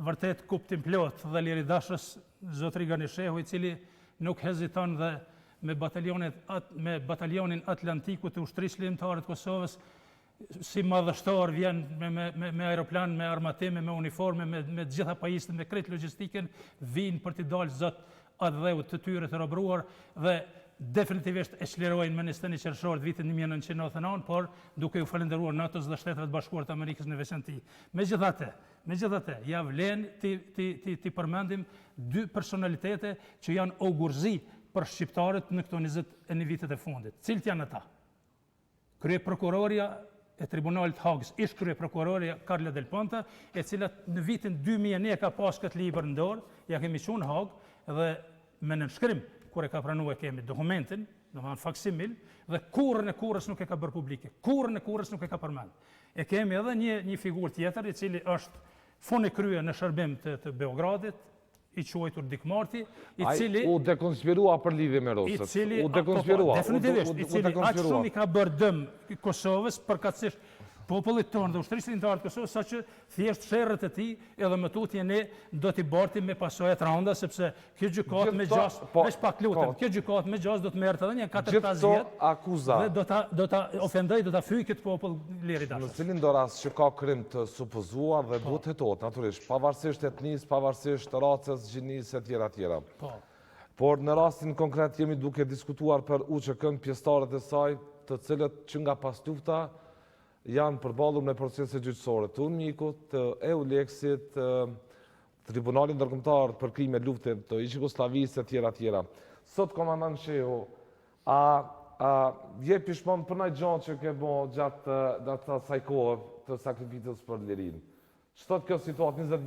vërtet kuptim plot dhe liridashës zotri Shehu, I cili nuk heziton dhe me batalionin Atlantiku të Ushtrisë Kombëtare të Kosovës si madhështor vjen me aeroplan, me armatime, me uniforme, me gjitha pajisjet, me krejt logjistikën, vinë për t'i dalë zot atë dheu të tyre të robruar dhe definitivisht e çlirojnë me 21 qershor të vitit 1999, por duke u falendëruar NATO-s dhe Shteteve të Bashkuara të Amerikës në veçanti. Megjithatë, ja vlen ti përmendim dy personalitete që janë augurzi për shqiptarët në këto 21 vitet e fundit. Cilët janë ata? Kryeprokuroria e Tribunalit Hagës, ish kryeprokuroria Karla Del Ponte, e cilat në vitin 2001 ka pas këtë libër në dorë, ja kemi çuar në Hagë dhe me nënshkrim kur e ka pranuar kemi dokumentin, domethënë faksimil, dhe kurrën e kurrës nuk e ka bërë publike. Kurrën e kurrës nuk e ka përmend. E kemi edhe një figurë tjetër I cili është funi krye në shërbim të Beogradit, I quajtur Dikmarti, I cili u dekonspirua për lidhje me rusët. U dekonspirua. Definitivisht, I cili aq shumë I ka bërë dëm Kosovës përkatësisht popullit tonë dhe ushtrisë lindare të Kosovës, sa që thjesht sherrët e tij edhe më tutje ne do t'i bartim me pasojat randa, sepse kjo gjykatë me gjas, veç pak lutem, kjo gjykatë me gjas do të merret edhe një 4-5 vjet. Akuza. Dhe do ta ofendoj, do ta fyj këtë popull leri dashur. Në cilin do rast që ka krim të supozuar dhe duhet hetohet natyrisht, pavarësisht etnisë, pavarësisht racës, gjinisë e tjera. Por në rastin konkret jemi duke diskutuar për Uçk-n, pjesëtarët e saj, të cilët që nga pas lufta janë përballur me procese gjyqësore të UNMIK-ut, të EULEX-it, Tribunalin Ndërkombëtar për krime lufte të Jugosllavisë e tjera. Sot komandant Shehu, a je pishmon për ndonjë gjë që ke bërë gjatë asaj kohe të sakrificës për lirinë? Ç'thot kjo situatë 20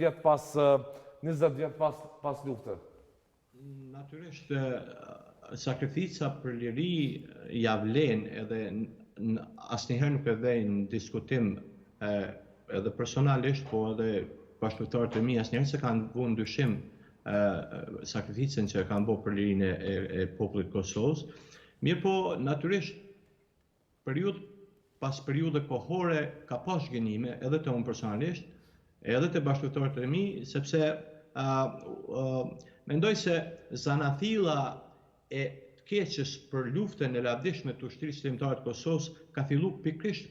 vjet pas luftës? Natyrisht, sakrifica për liri ja vlen edhe asnjëherë nuk e vej në diskutim edhe personalisht, po edhe bashkëpunëtorët e mi asnjëherë se kanë vënë ndyshim sakrificën që kanë bërë për lirinë e popullit Kosovës. Mirë po, natyrisht, pas periudhe kohore ka pas zhgënjime edhe të unë personalisht, edhe të bashkëpunëtorët e mi, sepse mendoj se zanathilla e keqës për luftën e lavdishme të ushtrisë lindare të Kosovës ka fillu pikërisht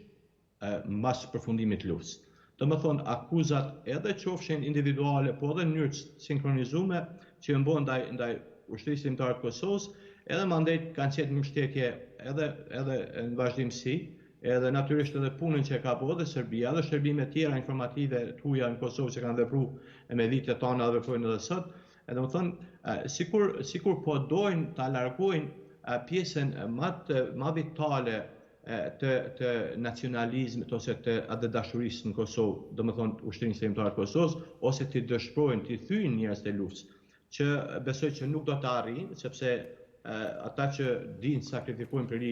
mbas përfundimit të luftës. Domethënë akuzat edhe qofshin individuale, po edhe në mënyrë sinkronizuar që janë bërë ndaj ushtrisë lindare të Kosovës, edhe mandej kanë qenë mbështetje edhe në vazhdimsi, edhe natyrisht edhe punën që ka bërë edhe Serbia, edhe shërbime tjera informative të huaja në Kosovë që kanë vepruar me vitet tona dhe veprojnë edhe sot. Edhe më thënë, sikur po dojnë të alargojnë pjesën ma vitale të nacionalizmit ose të dashurisë në Kosovë, do më thonë ushtrisë lindare të Kosovës, ose të dëshprojnë, të thyjnë njerëz të luftës, që besoj që nuk do të arrijnë, sepse ata që dinë sakrifikojnë për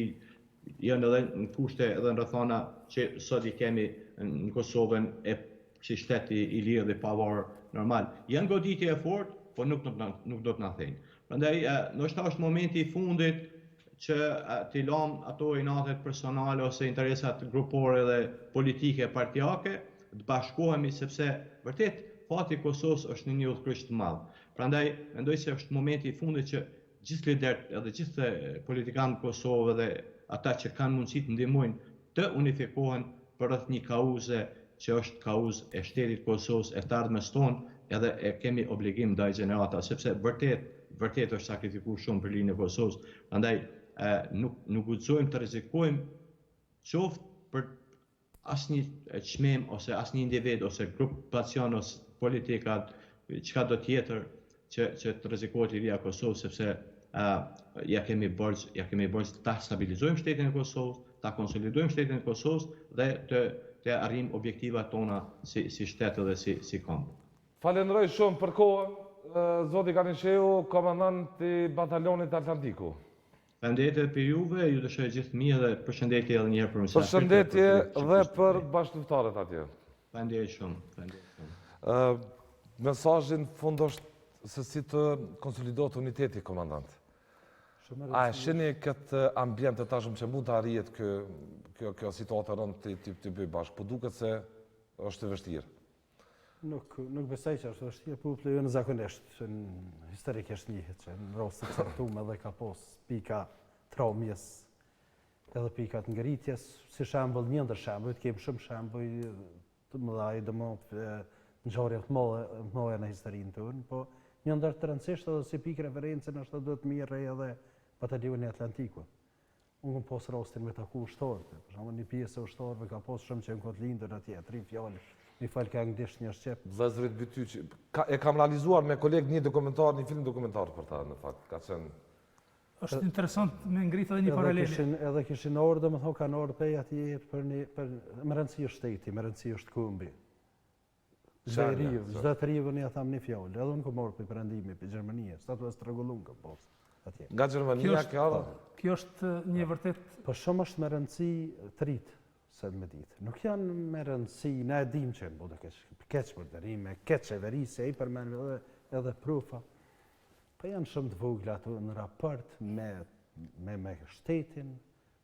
janë edhe në kushte edhe në rrethana që sot i kemi në Kosovën e si shteti i lirë dhe pavarur normal. Janë goditje e fortë, po nuk do të na thejnë. Prandaj, ndoshta është momenti i fundit që t'i lëmë ato inatet personale ose interesat grupore dhe politike partijake, të bashkohemi sepse vërtet fati i Kosovës është në një udhëheqës të madh. Prandaj, mendoj se është momenti i fundit që gjithë liderët edhe gjithë politikanët e Kosovës dhe ata që kanë mundësi të ndihmojnë të unifikohen përreth një kauze që është kauzë e shtetit Kosovës, e të ardhmes tonë, edhe e kemi obligim ndaj gjenerata, sepse vërtet është sakrifikuar shumë për lirinë e Kosovës. Prandaj nuk guxojmë të rrezikojmë qoftë për asnjë çmim ose asnjë individ ose grup pacion ose politikat, çka do tjetër që të rrezikohet liria e Kosovës, sepse ja kemi borxh ta stabilizojmë shtetin e Kosovës, ta konsolidojmë shtetin e Kosovës dhe të arrijmë objektivat tona si shtet dhe si kombë. Falenderoj shumë për kohën, zoti Kanishehu, komandant i batalionit Atlantiku. Faleminderit për juve, ju dëshiroj gjithë mirë dhe përshëndetje edhe një herë për mysafirët. Përshëndetje dhe për bashkëpunëtorët atje. Faleminderit shumë. Mesazhin fund është se si të konsolidohet uniteti, komandant. A e shihni këtë ambient të tashëm që mund të arrihet kjo situatë rënd të bëj bashkë, po duket se është e vështirë. Nuk besoj që është vështirë, populli jo në zakonisht, që në historikisht njihet, që në raste të caktuara edhe ka pas pika traumjes, edhe pika të ngritjes, si shembull një ndër shembuj, kemi shumë shembuj të mëdhaj, ngjarje të mëdha në historinë tonë, po një ndër të rëndësishme edhe si pikë referencë është duhet mirë edhe bataljoni Atlantiku. Unë kam pas rastin me taku ushtarët, për shembull një pjesë e ushtarëve ka pas shumë që kanë lindur atje, 3 fjalë. Një falë ka anglisht një shqip. Vëzërit Bytyqi, e kam realizuar me kolegë një film dokumentar për ta, në fakt, ka qenë. Është interesant me ngritë edhe një paraleli. Edhe kishin orë, domethënë kanë orë pej atje për më rëndësi është shteti, më rëndësi është kumbi. Çdo të rivën ja tham një fjalë, edhe unë kam orë për perandimi për Gjermania, statua stragullun ka pas atje. Nga Gjermania kjo është një vërtet. Po shumë është më rëndësi të rritë. Me ditë. Nuk janë me rëndësi, na e dim që në keq për dërime, keq e verise, i përmenve edhe prufa. Po janë shumë të vogla ato në raport me shtetin,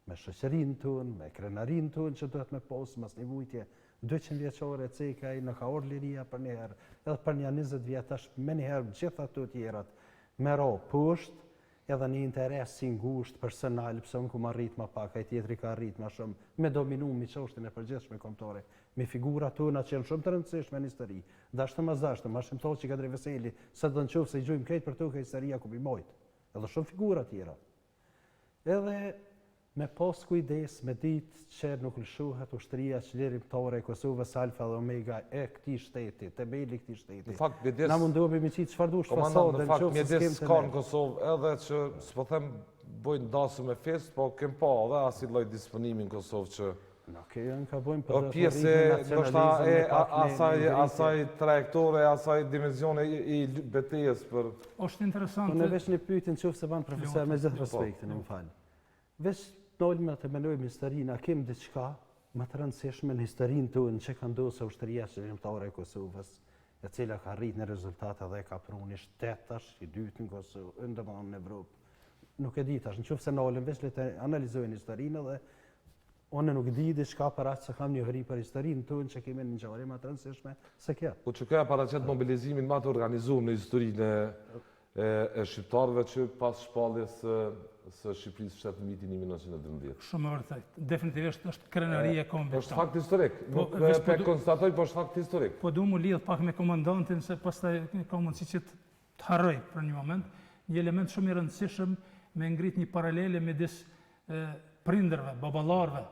me shoqërinë tonë, me krenarinë tonë që duhet me posë mas një vujtje 200 vjeçore cekaj në ka orë liria për njëherë, edhe për një 20 vjetash me njëherë gjitha të tjerat me ro poshtë, edhe një interes si ngusht personal, pëse unë ku ma rrit ma pak, a i tjetri ka rrit ma shumë, me dominu mi qoshtin e përgjithshme kombëtare, me figura tona që janë shumë të rëndësishme në histori, dashtëm as dashtëm, ma shumë thotë që ka dreveseli, se të në qofë se i gjujmë kejtë për to ka historia ku bimojt, edhe shumë figura tjera. Edhe me pas kujdes, me ditë që nuk lëshuhet ushtria qlirimtare e Kosovës alfa dhe omega e këtij shteti, tebeli këtij shteti. Në fakt, mjedis... Na mundohemi me qitë çfarë dush fasadë, në fakt, mjedis ka në Kosovë edhe që, s'po them, bojnë dasu me fest, po kem pa edhe asi lloj disponimi në Kosovë që... Nuk janë ka bojnë për pjesë asaj trajektore, asaj dimensione i betejës për... Është interesant... Në veç një pyetje nëse ban profesor me gjithë respektin, më fal. Veç nolme të menojmë historinë, a kem diçka më të rëndësishme në historinë tonë që ka ndosur ushtria qlirimtare e Kosovës, e cila ka rritë në rezultate dhe ka prunë një shtetash, i dytë në Kosovë, ndërmend në Evropë. Nuk e di tash, nëse nolëm veç le të analizojnë historinë dhe unë nuk di diçka për atë që kam një hëri për historinë tonë që kemi në ngjarje më të rëndësishme se kjo. Po që ka paraqet mobilizimin më të organizuar në historinë e shqiptarëve që pas shpalljes së Shqipërisë fshat në vitin 1912. Shumë vërtet. Definitivisht është krenaria e kombit. Është fakt historik. Nuk e konstatoj, po është fakt historik. Po du mu lidh pak me komandantin se pastaj ka mundësi që të harroj për një moment, një element shumë i rëndësishëm me ngrit një paralele midis prindërve, baballarëve,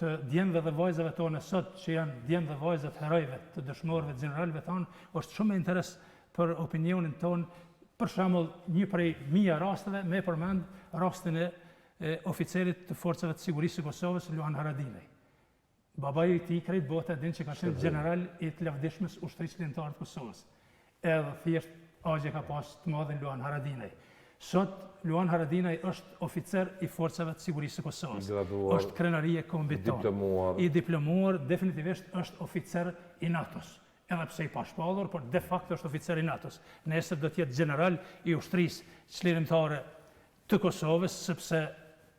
të djemve dhe vajzave tonë sot që janë djemë dhe vajzat herojve, të dëshmorëve, të generalve tonë, është shumë interes për opinionin tonë. Për shembull, një prej mia rasteve me përmend rastin e oficerit të forcave të sigurisë së Kosovës, Luan Haradinaj. Babai i tij krejt bota din që ka qenë general i të lavdishmës ushtrisë qlirimtare të Kosovës. Edhe thjesht agje ka pas të madhin Luan Haradinaj. Sot Luan Haradinaj është oficer i forcave të sigurisë së Kosovës. Është krenarie kombiton. I diplomuar, definitivisht është oficer i NATO-s. Edhe pse i pashpallur, por de facto është oficer i NATO-s. Nesër do të jetë general i ushtrisë qlirimtare të Kosovës, sepse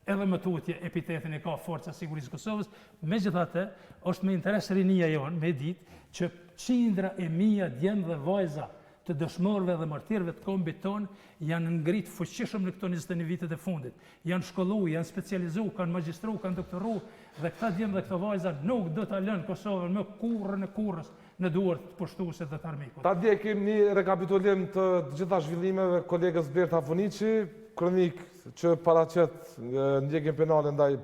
edhe më tutje epitetin e ka Forca Sigurisë Kosovës. Megjithatë, është me interes rinia jonë, me ditë që qindra e mia djemë dhe vajza të dëshmorëve dhe martirëve të kombit tonë janë ngrit fuqishëm në këto 21 vitet e fundit. Janë shkollu, janë specializu, kanë magjistru, kanë doktoru, dhe këta djemë dhe këto vajza nuk do ta lënë Kosovën më kurrën e kurrës në duart të pushtuesit dhe të armikut. Ta ndjekim një rekapitulim të gjitha zhvillimeve kolegës Berta Funici, kronik që paraqet ndjekim penale ndaj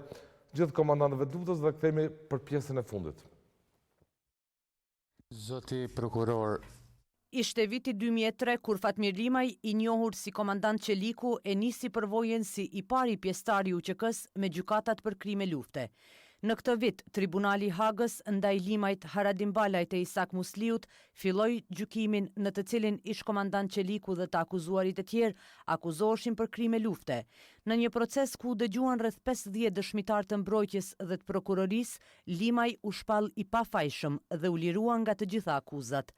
gjithë komandantëve të luftës dhe kthehemi për pjesën e fundit. Zoti prokuror, ishte viti 2003 kur Fatmir Limaj, i njohur si komandant Qeliku, e nisi përvojën si i pari pjesëtar i UÇK-s me gjykatat për krime lufte. Në këtë vit, Tribunali Hagës ndaj Limajt, Haradin Balajt e Isak Musliut filloi gjykimin në të cilin ish komandant Qeliku dhe të akuzuarit e tjerë akuzoheshin për krime lufte. Në një proces ku dëgjuan rreth 50 dëshmitar të mbrojtjes dhe të prokurorisë, Limaj u shpall i pafajshëm dhe u lirua nga të gjitha akuzat.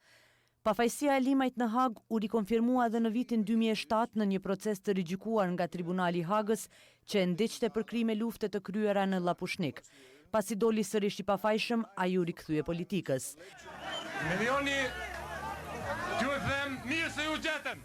Pafajësia e Limajt në Hagë u rikonfirmua edhe në vitin 2007 në një proces të rigjykuar nga Tribunali Hagës që ndiqte për krime lufte të kryera në Llapushnik. Pasi doli sërish i pafajshëm, ai u rikthye politikës. Milioni, ju e them mirë se ju gjetëm.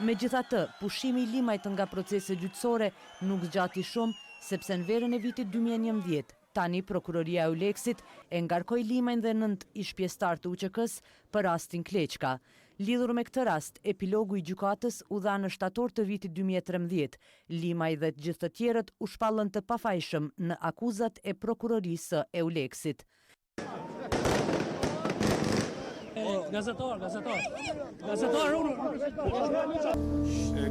Megjithatë, pushimi i Limajt nga procese gjyqësore nuk zgjati shumë, sepse në verën e vitit 2011 tani prokuroria e Euleksit e ngarkoi Limajn dhe 9 ish-pjesëtar të UÇK-s për rastin Kleçka. Lidhur me këtë rast, epilogu i gjykatës u dha në shtator të vitit 2013. Limaj dhe të gjithë të tjerët u shpallën të pafajshëm në akuzat e prokurorisë së Euleksit. Gazetar.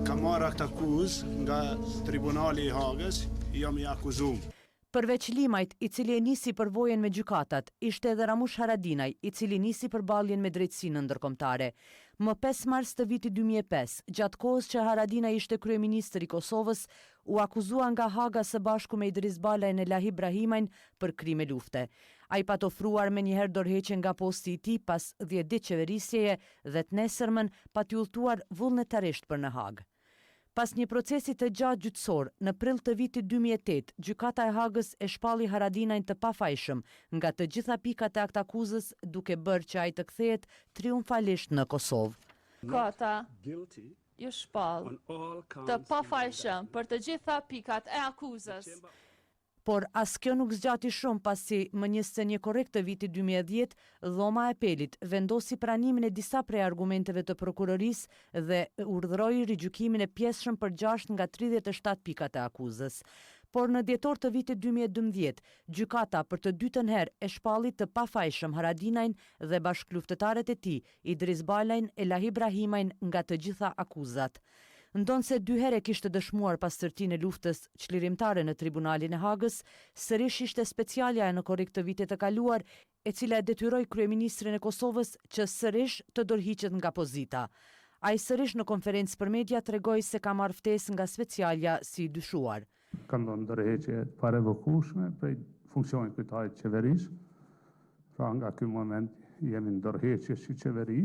Ka marrë këtë akuzë nga Tribunali i Hagës, jam i akuzuar. Përveç Limajt, i cili e nisi përvojën me gjykatat, ishte edhe Ramush Haradinaj, i cili nisi përballjen me drejtsinë ndërkombëtare. Më 5 mars të vitit 2005, gjatë kohës që Haradinaj ishte kryeministër i Kosovës, u akuzua nga Haga së bashku me Idris Balajn e Lahi Ibrahimajn për krime lufte. Ai pat ofruar me njëherë dorëheqje nga posti i tij pas 10 ditë qeverisjeje dhe të nesërmën pat i udhëtuar vullnetarisht për në Hagë. Pas një procesi të gjatë gjyqësor, në prill të vitit 2008, gjykata e Hagës e shpalli Haradinajn të pafajshëm nga të gjitha pikat e aktakuzës, duke bërë që ai të kthehet triumfalisht në Kosovë. Gjykata ju shpall të pafajshëm për të gjitha pikat e akuzës. Por as kjo nuk zgjati shumë pasi më 21 korrekt të vitit 2010, dhoma e apelit vendosi pranimin e disa prej argumenteve të prokurorisë dhe urdhëroi rigjykimin e pjesshëm për 6 nga 37 pikat e akuzës. Por në dhjetor të vitit 2012, gjykata për të dytën herë e shpalli të pafajshëm Haradinajn dhe bashkëluftëtarët e tij, Idris Balajn e Lahi Ibrahimajn nga të gjitha akuzat. Ndonë se 2 herë kishte dëshmuar pastërtinë e luftës çlirimtare në tribunalin e Hagës, sërish ishte specialja në korrekt të vitit të kaluar, e cila e detyroi kryeministrin e Kosovës që sërish të dorëhiqet nga pozita. Ai sërish në konferencë për media tregoi se ka marrë ftesë nga specialja si dyshuar. Ka ndonë ndërheqje parevokueshme prej funksionit kryetarit qeverisë. Pra nga ky moment jemi ndërheqje si qeveri.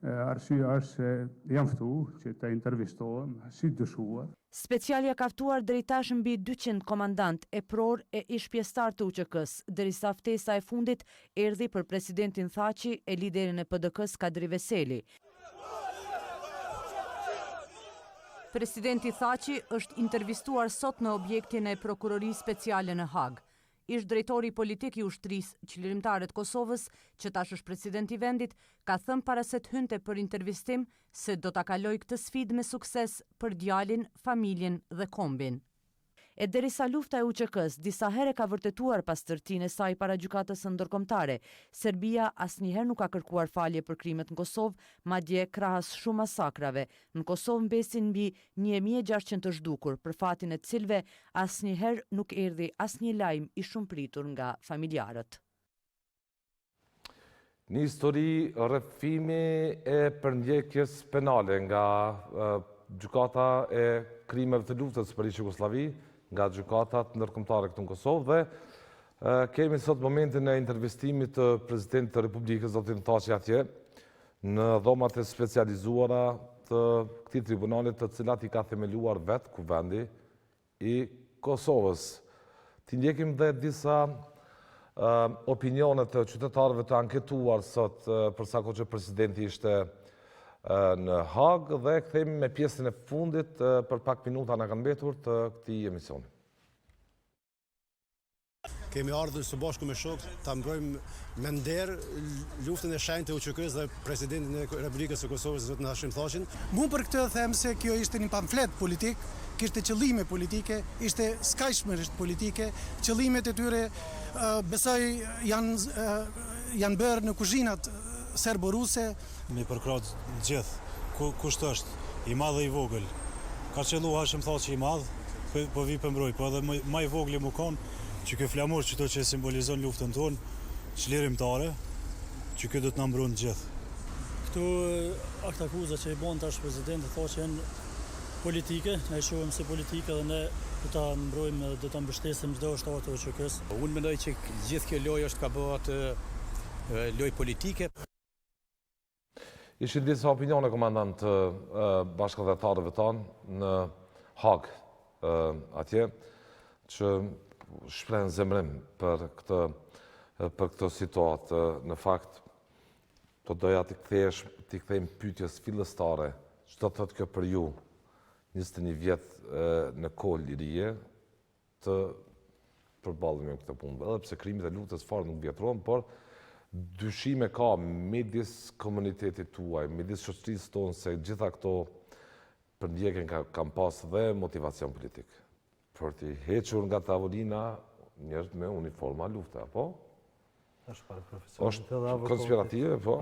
Arsyeja është se jam ftuar që të intervistohem si dyshuar. Specialja ka ftuar deri tash mbi 200 komandant e pror e ish pjesëtar të UÇK-s, derisa ftesa e fundit erdhi për presidentin Thaçi e liderin e PDK-s Kadri Veseli. Presidenti Thaçi është intervistuar sot në objektin e prokurorisë speciale në Hagë. Ish drejtori politik i ushtrisë çlirimtare të Kosovës, që tash është president i vendit, ka thënë para se të hynte për intervistim se do ta kalojë këtë sfidë me sukses për djalin, familjen dhe kombin. E derisa lufta e UÇK-s disa herë ka vërtetuar pastërtinë e saj para gjykatës ndërkombëtare, Serbia asnjëherë nuk ka kërkuar falje për krimet në Kosovë, madje krahas shumë masakrave. Në Kosovë mbesin mbi 1600 të zhdukur, për fatin e të cilëve asnjëherë nuk erdhi asnjë lajm i shumëpritur nga familjarët. Një histori rrëfimi e përndjekjes penale nga gjykata e krimeve të luftës për Jugosllavi, nga gjykatat ndërkombëtare këtu në Kosovë dhe kemi sot momentin e intervistimit të presidentit të Republikës, zotin Thaçi atje, në dhomat e specializuara të këtij tribunalit, të cilat i ka themeluar vetë kuvendi i Kosovës. Ti ndjekim dhe disa opinionet të qytetarëve të anketuar sot për sa kohë që presidenti ishte në Hagë dhe kthehemi me pjesën e fundit për pak minuta na kanë mbetur të këtij emisioni. Kemi ardhur së bashku me shokë ta mbrojmë me nder luftën e shenjtë të UÇK-s dhe presidentin e Republikës së Kosovës, zotin Hashim Thaçin. Mu për këtë them se kjo ishte një pamflet politik, kishte qëllime politike, ishte skajshmërisht politike, qëllimet e tyre besoj janë bërë në kuzhinat serbo-ruse. Mi përkrahët gjithë, kusht është i madh dhe i vogël. Ka qellu Hashim Thaçi i madh, po vi për mbroj, po edhe më i vogël më konë që ky flamur çdo që simbolizon luftën tonë, çlirimtare, që ky do të na mbron gjithë. Këtu aktakuza që i bën tash presidenti Thaçi janë politike, ne e shohim si politike dhe ne do ta mbrojmë dhe do ta mbështesim çdo shtat të UÇK-s. Unë mendoj që gjithë kjo lojë është ka bëhet lojë politike. Ishin disa opinione, komandant, të bashkëdhetarëve tanë në Hagë atje, që shprehen zemrim për këtë situatë. Në fakt, do doja t'i kthejmë pyetjes fillestare, ç'do thotë kjo për ju, 21 vjetë në kohë lirie, të përballemi me këtë punë. Edhe pse krimit e luftës fare nuk vjetrohen, por dyshime ka midis komunitetit tuaj, midis shoqërisë tonë, se gjitha këto përndjekjen kanë pas dhe motivacion politik. Për t'i hequr nga tavolina njerëz me uniforma lufte, apo? Është konspirative, po?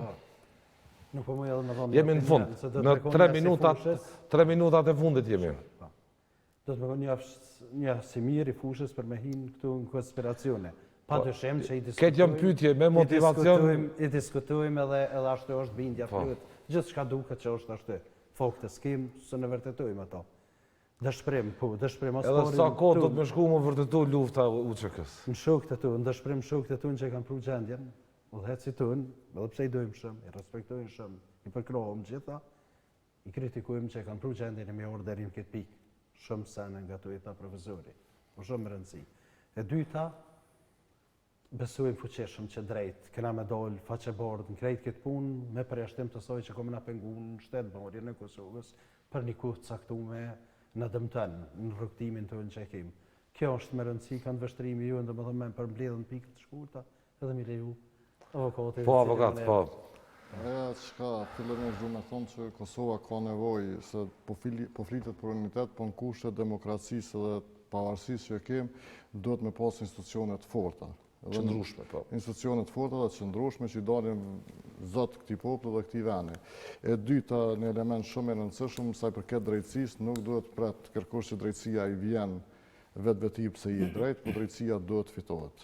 Nuk po më edhe me thonë... Jemi në fund, në 3 minutat e fundit jemi. Do të më thonë një asimir i fushës për me hinë këtu në konspiracione. Pa të shemë që Këtë jam pyetje me motivacion... I diskutojmë edhe ashtu është bindja fluet. Gjithë shka duke që është ashtu. Fok të skim, së në vërtetojmë ato. Dëshprim, po, dëshprim Edhe sa kohë do të më shku më vërtetu lufta UÇK-s. Në shokët e tu, në dëshprim shokët e tu që kanë pru gjendjen, udhëhet si tu, edhe pse i dojmë shumë, i respektojmë shumë, i përkrohëm gjitha, I kritikujmë që kanë pru gjendjen e me orderin këtë pikë. Shumë sene nga të jeta profesori. Po shumë rëndësi. E dyta, besujmë fuqeshëm që drejt, këna me dollë, faqebord, në krejt këtë punë, me përjashtim të soj që komë nga pengu në shtetë në Kosovës, për një kuhtë caktume në dëmëtën, në rrugtimin të në që kemë. Kjo është me rëndësi, kanë vështrimi ju, ndë më dhe me përmbledhën pikë të shkurta, edhe mi leju avokatit. Po, avokat, po. Aja qka fillimisht du me thonë që Kosova ka nevojë se po flitet për unitet, po në kushte demokracisë dhe pavarësisë që kemë, duhet me pas institucionet forta. Qëndrushme, po. Institucionet forta dhe qëndrushme që i dalim zotë këti poplu dhe këti veni. E dyta, një element shumë e rëndësishëm, saj për këtë drejtësisë, nuk duhet pret kërkosh që drejtësia i vjen vetë pëse i drejtë, po drejtësia duhet fitohet.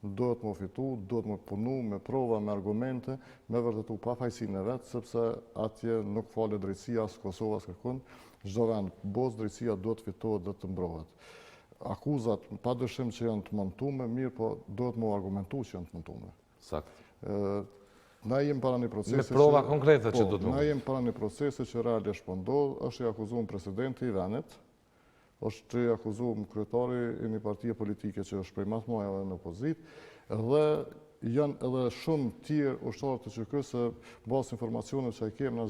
Duhet më fitu, duhet më punu me prova, me argumente, me vërtetu pa fajsin e vetë, sepse atje nuk fale drejtësia as Kosova as kërkun, çdo vend bos drejtësia duhet fitohet dhe të mbrohet. Akuzat pa dëshim që janë të montume, mirë, po duhet më argumentu që janë të montume. Sakt. Na jem para një procesi me prova konkrete që duhet më. Na jem para një procesi që realisht po ndodh, është i akuzuar presidenti i venit, është i akuzuar kryetari i një partie politike që është prej mas maja dhe në opozit, dhe janë edhe shumë tjerë ushtarë të QK-s se basë informacionet që i kemë në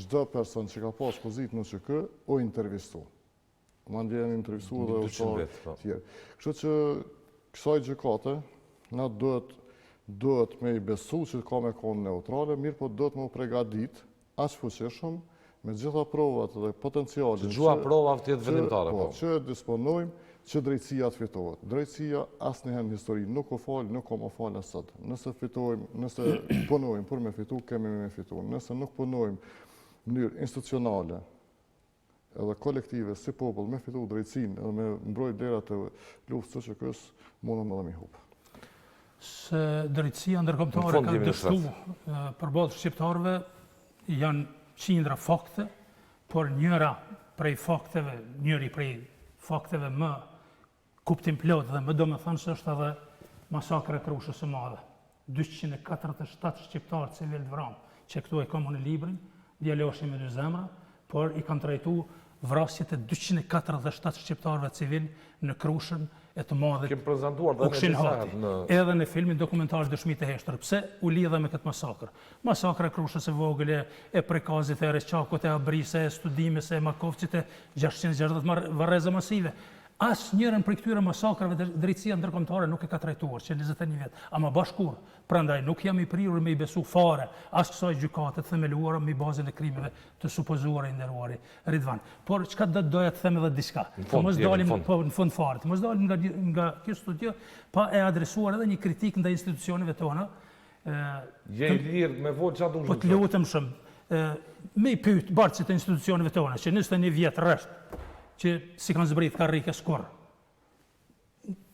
çdo person që ka pas pozit në QK o intervistu. Mandje janë intervistu dhe ushtarë tjerë. Kështu që kësaj gjykate, na duhet me i besu që ka me konë neutrale, mirë po duhet me pregadit aq fuqishëm me gjitha provat dhe potencialin që gjua prova tjetë vendimtare. Që disponojmë, që drejtësia të fitohet. Drejtësia asë njëherë në histori nuk o falë, nuk o më falë asët. Nëse fitojmë, nëse punojmë për me fitu, kemi me fitu. Nëse nuk punojmë në mënyrë institucionale edhe kolektive si popull me fitu drejtësin edhe me mbrojt derat e luftës që kësë mundëm edhe mi hupë. Se drejtësia ndërkombëtare ka dështu përballë shqiptarëve janë qindra fakte, por njëri prej fakteve më kuptim plot dhe më domethënës është edhe masakra e Krushës së Madhe. 247 shqiptarë civil të vramë, që këtu e kam në librin, djaloshi me 2 zemra, por i kanë trajtu vrasjet e 247 shqiptarëve civil në Krushën e të Madhe. Kemë prezentuar dhe në disahet në... Edhe në filmin dokumentar Dëshmit e Heshtër. Pse u lidha me këtë masakër? Masakra e Krushës e vogël, e Prekazit, e Reçakut, e Abrisë, e Studimes, e Makovcit, e 660 varreze masive. Asë njërën për këtyre masakrave drejtësia ndërkombëtare nuk e ka trajtuar, që 21 vjetë, ama bashkur. Prandaj nuk jam i prirur me i besu fare, asë kësaj gjykatet themeluara me bazën e krimeve të supozuara i nderuari Ridvan. Por çka do doja të them edhe diçka. Mos dalim në fund fare, mos dalim nga kjo studio pa e adresuar edhe një kritik ndaj institucioneve tona. Je i lirë me votë çfarë do po të lutem shumë. Me i pyet bartësit e institucioneve tona, që 21 vjet rresht që si kanë zbrit karrike skor.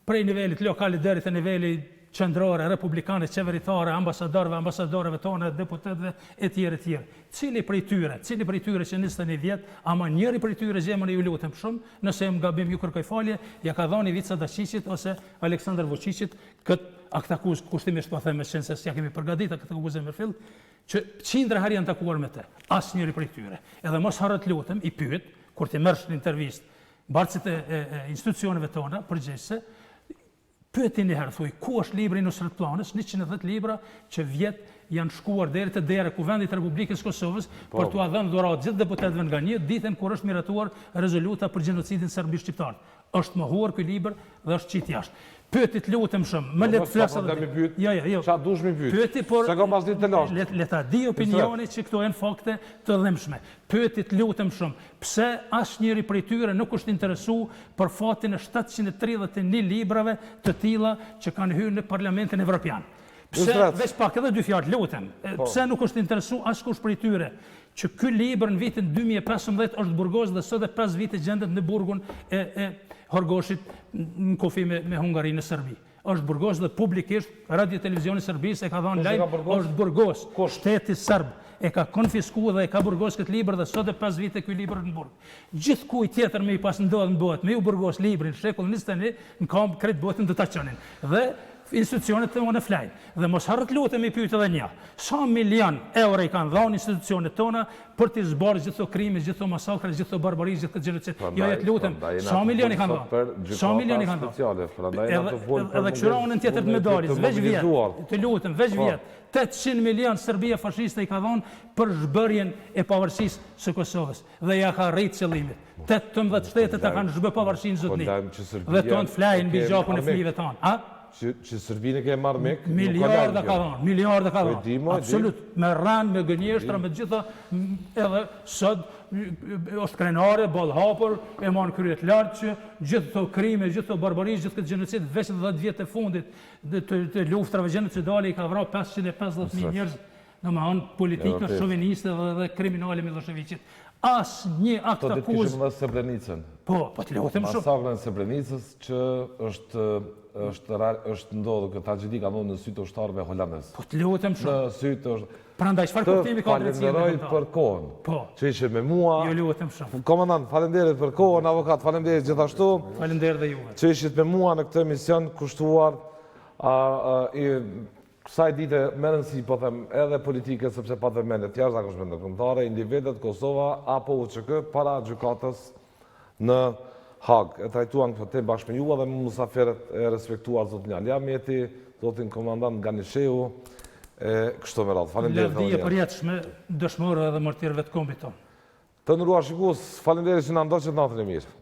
Prej nivelit lokale deri te niveli qendrore, republikane, qeveritare, ambasadorëve tonë, deputetëve e tjerë. Cili prej tyre që 21 vjet, ama njëri prej tyre zemën ju lutem shumë, nëse më gabim ju kërkoj falje, ja ka dhënë Ivica Dačićit ose Aleksandar Vučićit këtë aktakuz kushtimisht po them me qenë se ja kemi përgatitur këtë aktakuzë më fill, që qindra herë janë takuar me të. Asnjëri prej tyre. Edhe mos harrot lutem i pyet kur ti merresh në intervistë bartësit e institucioneve tona përgjegjëse, pyeti një herë, thuj, ku është libri i Nusret Planës, 110 libra që vjet janë shkuar deri te dera Kuvendit të Republikës Kosovës për t'u dhënë dhuratë gjithë deputetëve nga një ditën kur është miratuar rezoluta për gjenocidin serbi-shqiptar. Është mohuar ky libër dhe është qit jashtë. Pyeti të lutem shumë, më le të flas edhe. Jo. Çfarë dush mi pyet? Pyeti por sa ka pas ditë të lashtë. Le ta di opinioni që këto janë fakte të dhëmshme. Pyeti të lutem shumë, pse asnjëri prej tyre nuk është interesuar për fatin e 731 librave të tilla që kanë hyrë në Parlamentin Evropian? Pse veç pak edhe 2 fjalë lutem. Pse nuk është interesuar askush prej tyre që ky libër në vitin 2015 është burgos dhe sot e 5 vite gjendet në burgun e Horgoshit në kufi me Hungarinë në Serbi. Është burgos dhe publikisht Radio Televizioni Serbisë e ka dhënë lajm, është burgos. Shteti serb e ka konfiskuar dhe e ka burgos këtë libër dhe sot e 5 vite ky libër në burg. Gjithkujt tjetër me i pas ndodh në botë, me u burgos librin në shekullin 21 në kam krejt botën do ta çonin. Dhe institucionet të në flajnë. Dhe mos harët lutem i pyet edhe një. Sa milion euro i kanë dhënë institucionet tona për të zbardhur gjithë këto krime, gjithë këto masakra, gjithë këto barbari, gjithë këtë gjenocid. Jo, jetë lutem, sa milion i kanë dhënë? Sa milion i kanë dhënë? Edhe këshironën tjetër të medalis, veç vjet, të lutem, veç vjet. 800 milion Serbia fashiste i ka dhënë për zhbërjen e pavarësisë së Kosovës dhe ja ka rrit qëllimit. 18 shtetet e kanë zhbë pavarësinë zotni. Dhe tonë flajnë mbi gjakun e fëmijëve tanë. Që Serbinë ke marrë mik? Miliarda ka dhënë, miliarda ka dhënë. Absolut, me rënë, me gënjeshtra, me gjitha, edhe sot është krenare, ballhapur, e marrë kryet lartë që gjithë të krime, gjithë të barbarisë, gjithë këtë gjenocid, veç 10 vjetë e fundit të luftrave genocidale i ka vrarë 550.000 njerëz, domethënë politika shoviniste dhe kriminale Miloševićit. Asnjë akt akuz. Të kishim edhe Srebrenicën. Po, të lutem shumë. Masakrën e Srebrenicës që është ndodhur këtë tragjedi ka ndodhur në sytë ushtarëve holandez. Po të lutem shumë. Në sytë prandaj çfarë kuptimi ka drejtësia? Falenderoj për kohën. Po. Që ishe me mua. Jo lutem shumë. Komandant, falenderit për kohën, avokat, falenderit gjithashtu. Falenderoj dhe juve. Që ishit me mua në këtë emision kushtuar kësaj dite me rëndësi, po them, edhe politike, sepse pa të mendet jashtëzakonshme ndërkombëtare, Individët, Kosova Apo Uçk para gjykatës në Hagë. E trajtuan këtë temë bashkë me ju dhe me musafirët e respektuar zotin Alja Mjeti, zotin komandant Ganisheu, kështu me radhë. Falenderit. Lavdije përjetshme dëshmorëve dhe martirëve të kombit tonë. Të nderuar shikues, falenderit që na ndoqët natën e mirë.